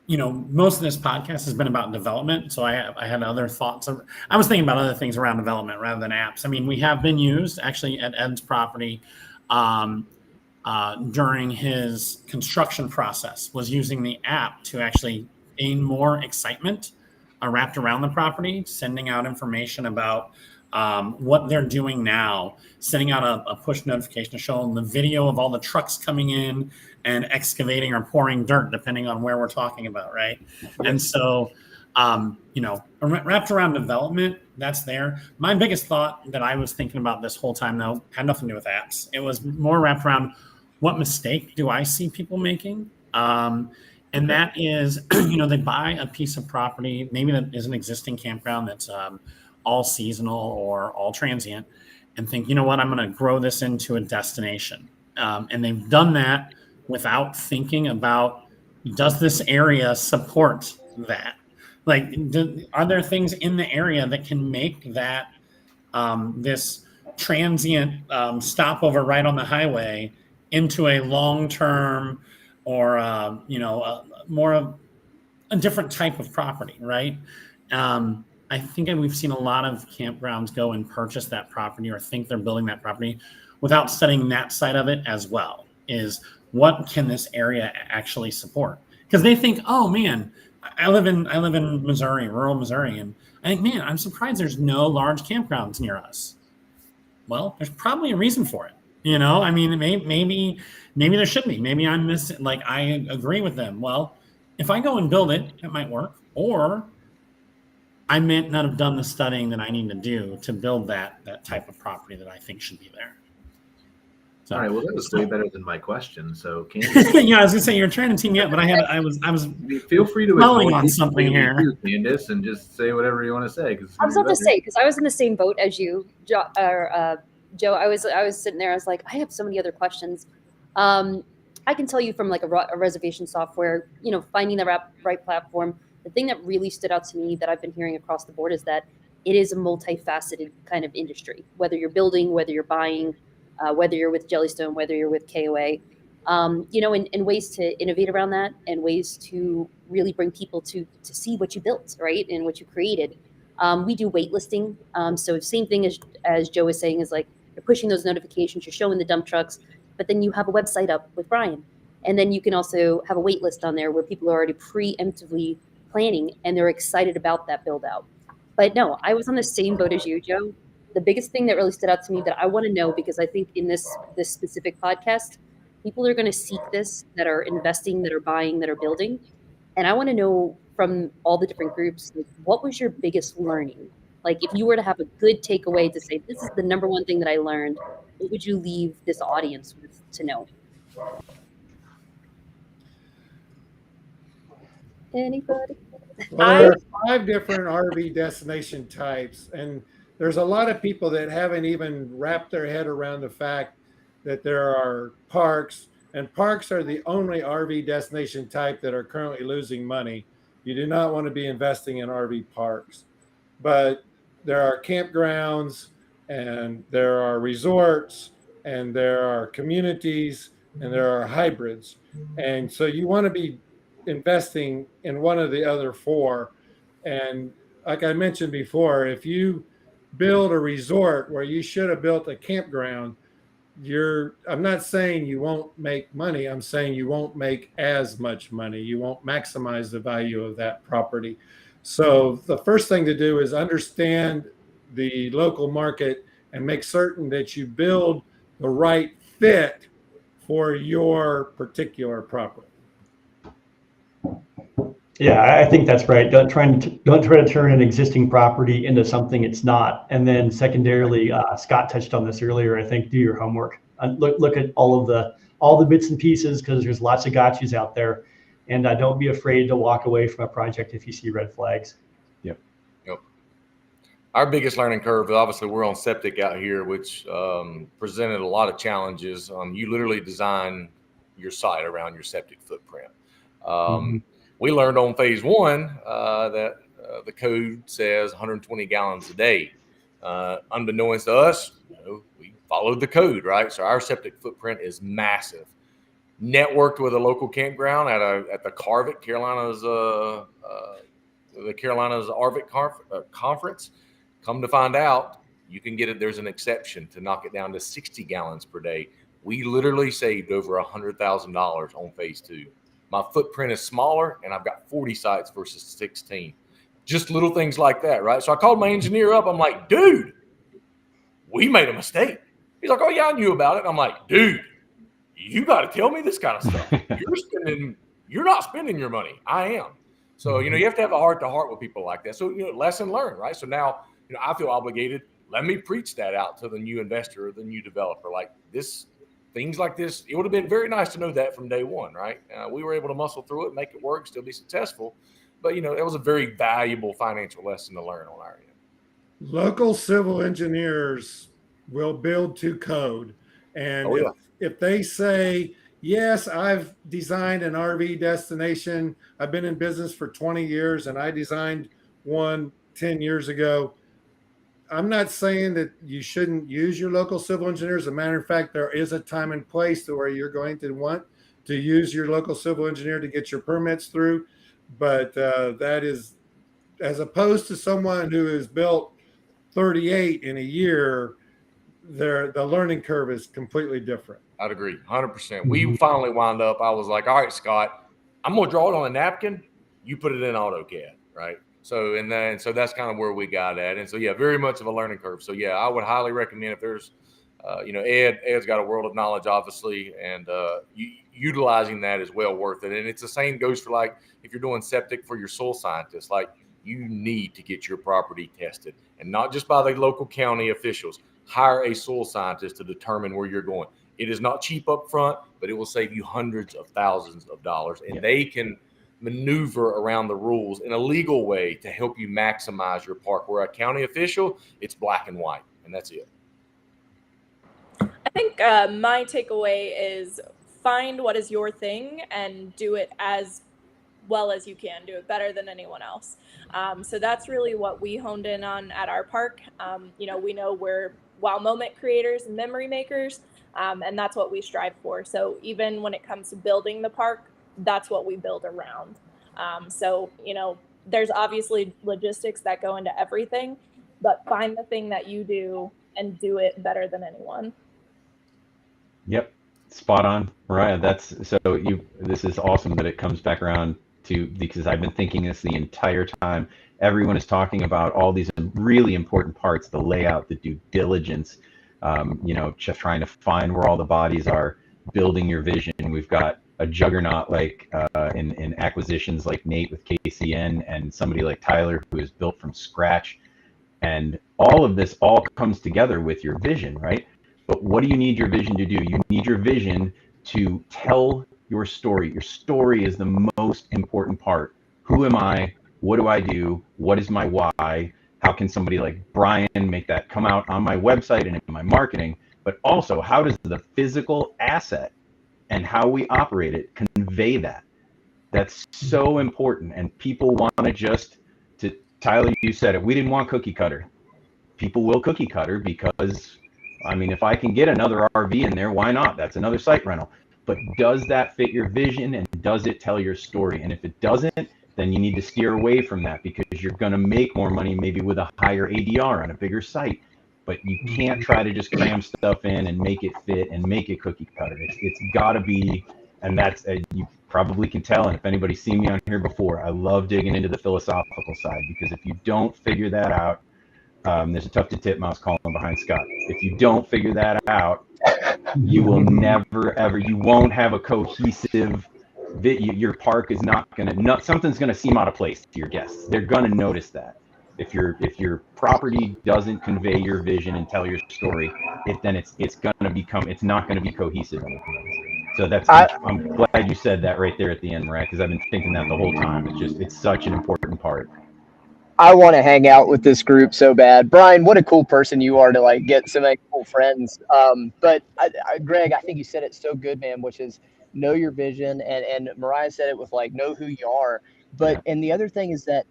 most of this podcast has been about development. So I had other thoughts. I was thinking about other things around development rather than apps. I mean, we have been used actually at Ed's property during his construction process, was using the app to actually gain more excitement wrapped around the property, sending out information about what they're doing now, sending out a push notification to show them the video of all the trucks coming in and excavating or pouring dirt, depending on where we're talking about, right? And so, wrapped around development, that's there. My biggest thought that I was thinking about this whole time, though, had nothing to do with apps. It was more wrapped around what mistake do I see people making? And that is, they buy a piece of property, maybe that is an existing campground that's all seasonal or all transient, and think, you know what, I'm going to grow this into a destination. And they've done that without thinking about, does this area support that? Like, are there things in the area that can make that this transient stopover right on the highway into a long-term or more of a different type of property, right? I think we've seen a lot of campgrounds go and purchase that property or think they're building that property without studying that side of it as well. Is what can this area actually support? Because they think, oh man, I live in Missouri, rural Missouri, and I think, man, I'm surprised there's no large campgrounds near us. Well, there's probably a reason for it. I mean, maybe there should be. Maybe I'm missing. Like, I agree with them. Well, if I go and build it, it might work. Or I may not have done the studying that I need to do to build that type of property that I think should be there. So, all right. Well, that was way better than my question. So, Candice, yeah, I was gonna say you're trying to team me up, but I was. Feel free to dwelling on something here, Candice, and just say whatever you want to say. I was about to say, because I was in the same boat as you, Joe. I was sitting there. I was like, I have so many other questions. I can tell you from like a reservation software, finding the right platform, the thing that really stood out to me that I've been hearing across the board is that it is a multifaceted kind of industry, whether you're building, whether you're buying, whether you're with Jellystone, whether you're with KOA, and ways to innovate around that and ways to really bring people to see what you built, right, and what you created. We do waitlisting. So same thing as Joe was saying is like you're pushing those notifications, you're showing the dump trucks, but then you have a website up with Brian. And then you can also have a wait list on there where people are already preemptively planning and they're excited about that build out. But no, I was on the same boat as you, Joe. The biggest thing that really stood out to me that I want to know, because I think in this specific podcast, people are going to seek this, that are investing, that are buying, that are building. And I want to know from all the different groups, like, what was your biggest learning? Like if you were to have a good takeaway to say, this is the number one thing that I learned, what would you leave this audience with to know? Anybody? Well, there are 5 different RV destination types, and there's a lot of people that haven't even wrapped their head around the fact that there are parks, and parks are the only RV destination type that are currently losing money. You do not want to be investing in RV parks, but there are campgrounds, and there are resorts, and there are communities, and there are hybrids. And so you want to be investing in one of the other 4. And like I mentioned before, if you build a resort where you should have built a campground, I'm not saying you won't make money. I'm saying you won't make as much money. You won't maximize the value of that property. So the first thing to do is understand the local market and make certain that you build the right fit for your particular property. Yeah, I think that's right. Don't try to turn an existing property into something it's not. And then secondarily, Scott touched on this earlier. I think do your homework. Look at all the bits and pieces, because there's lots of gotchas out there. And don't be afraid to walk away from a project if you see red flags. Yep. Our biggest learning curve, obviously, we're on septic out here, which presented a lot of challenges. You literally design your site around your septic footprint. We learned on phase 1 that the code says 120 gallons a day. Unbeknownst to us, we followed the code, right? So our septic footprint is massive. Networked with a local campground at the Carvic, Carolina's the Carolinas Arvic conference. Come to find out, you can get it. There's an exception to knock it down to 60 gallons per day. We literally saved over $100,000 on phase 2. My footprint is smaller, and I've got 40 sites versus 16. Just little things like that, right? So I called my engineer up. I'm like, dude, we made a mistake. He's like, oh, yeah, I knew about it. I'm like, dude, you got to tell me this kind of stuff. You're not spending your money. I am. So, you have to have a heart-to-heart with people like that. So, lesson learned, right? So now, I feel obligated. Let me preach that out to the new investor or the new developer. Like this. Things like this, it would have been very nice to know that from day one, right? We were able to muscle through it, make it work, still be successful. But, it was a very valuable financial lesson to learn on our end. Local civil engineers will build to code. And if they say, yes, I've designed an RV destination, I've been in business for 20 years, and I designed one 10 years ago, I'm not saying that you shouldn't use your local civil engineers. As a matter of fact, there is a time and place to where you're going to want to use your local civil engineer to get your permits through. But that is, as opposed to someone who has built 38 in a year, the learning curve is completely different. I'd agree, 100%. We finally wound up, I was like, all right, Scott, I'm going to draw it on a napkin. You put it in AutoCAD, right? So that's kind of where we got at. And so, yeah, very much of a learning curve. So, yeah, I would highly recommend if there's, Ed's got a world of knowledge, obviously, and utilizing that is well worth it. And it's the same goes for, like, if you're doing septic for your soil scientist, like, you need to get your property tested, and not just by the local county officials. Hire a soil scientist to determine where you're going. It is not cheap up front, but it will save you hundreds of thousands of dollars, and they can maneuver around the rules in a legal way to help you maximize your park. Where a county official, it's black and white, and that's it. I think my takeaway is find what is your thing and do it as well as you can, do it better than anyone else. So that's really what we honed in on at our park. We know we're wow moment creators and memory makers, and that's what we strive for. So even when it comes to building the park, that's what we build around. There's obviously logistics that go into everything, but find the thing that you do and do it better than anyone. Yep, spot on, Moriah. This is awesome that it comes back around to, because I've been thinking this the entire time. Everyone is talking about all these really important parts: the layout, the due diligence, just trying to find where all the bodies are, building your vision. We've got a juggernaut like in acquisitions like Nate with KCN, and somebody like Tyler who is built from scratch. And all of this all comes together with your vision, right? But what do you need your vision to do? You need your vision to tell your story. Your story is the most important part. Who am I? What do I do? What is my why? How can somebody like Brian make that come out on my website and in my marketing? But also, how does the physical asset and how we operate it convey that? That's so important. And people want to Tyler, you said it, we didn't want cookie cutter. People will cookie cutter because, if I can get another RV in there, why not? That's another site rental. But does that fit your vision, and does it tell your story? And if it doesn't, then you need to steer away from that, because you're going to make more money maybe with a higher ADR on a bigger site. But you can't try to just cram stuff in and make it fit and make it cookie cutter. It's got to be, and that's, you probably can tell, and if anybody's seen me on here before, I love digging into the philosophical side, because if you don't figure that out, there's a tough to titmouse calling behind Scott. If you don't figure that out, you will never, ever, you won't have a cohesive, your park is not going to, something's going to seem out of place to your guests. They're going to notice that. If your property doesn't convey your vision and tell your story, it's not going to be cohesive. So I'm glad you said that right there at the end, Moriah, because I've been thinking that the whole time. It's such an important part. I want to hang out with this group so bad. Brian, what a cool person you are to get so many cool friends. But Greg, I think you said it so good, man, which is know your vision. And Moriah said it with know who you are. But and the other thing is that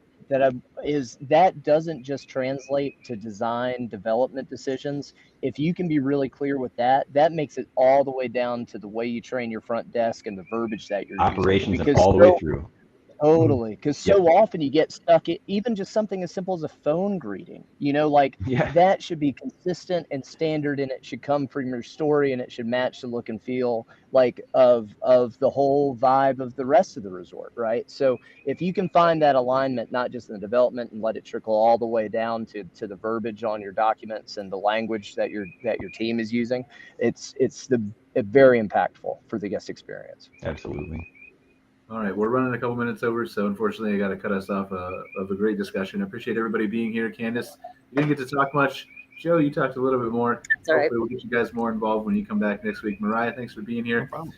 doesn't just translate to design development decisions. If you can be really clear with that makes it all the way down to the way you train your front desk and the verbiage that you're operations using. and all the way through. Totally, because so often you get stuck even just something as simple as a phone greeting. That should be consistent and standard, and it should come from your story, and it should match the look and feel of the whole vibe of the rest of the resort, right? So if you can find that alignment, not just in the development, and let it trickle all the way down to the verbiage on your documents and the language that your team is using, it's very impactful for the guest experience. Absolutely. All right, we're running a couple minutes over, so unfortunately I got to cut us off of a great discussion. I appreciate everybody being here. Candice, you didn't get to talk much. Joe, you talked a little bit more. That's all right. Hopefully we'll get you guys more involved when you come back next week. Moriah, thanks for being here. No problem.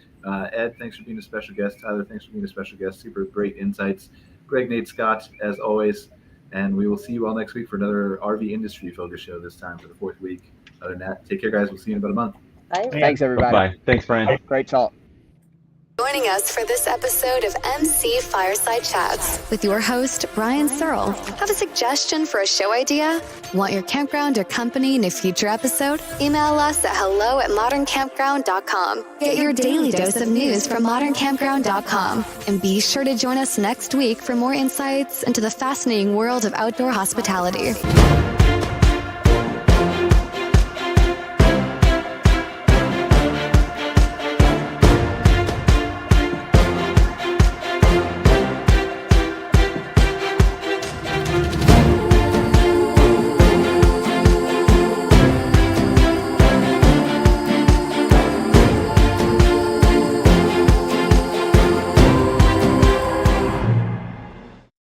Ed, thanks for being a special guest. Tyler, thanks for being a special guest. Super great insights. Greg, Nate, Scott, as always. And we will see you all next week for another RV industry focus show, this time for the 4th week. Other than that, take care, guys. We'll see you in about a month. Bye. Thanks, everybody. Bye. Thanks, Brian. Great talk. Joining us for this episode of MC Fireside Chats with your host, Brian Searl. Have a suggestion for a show idea? Want your campground or company in a future episode? Email us at hello@moderncampground.com. Get your daily dose of news from moderncampground.com. And be sure to join us next week for more insights into the fascinating world of outdoor hospitality.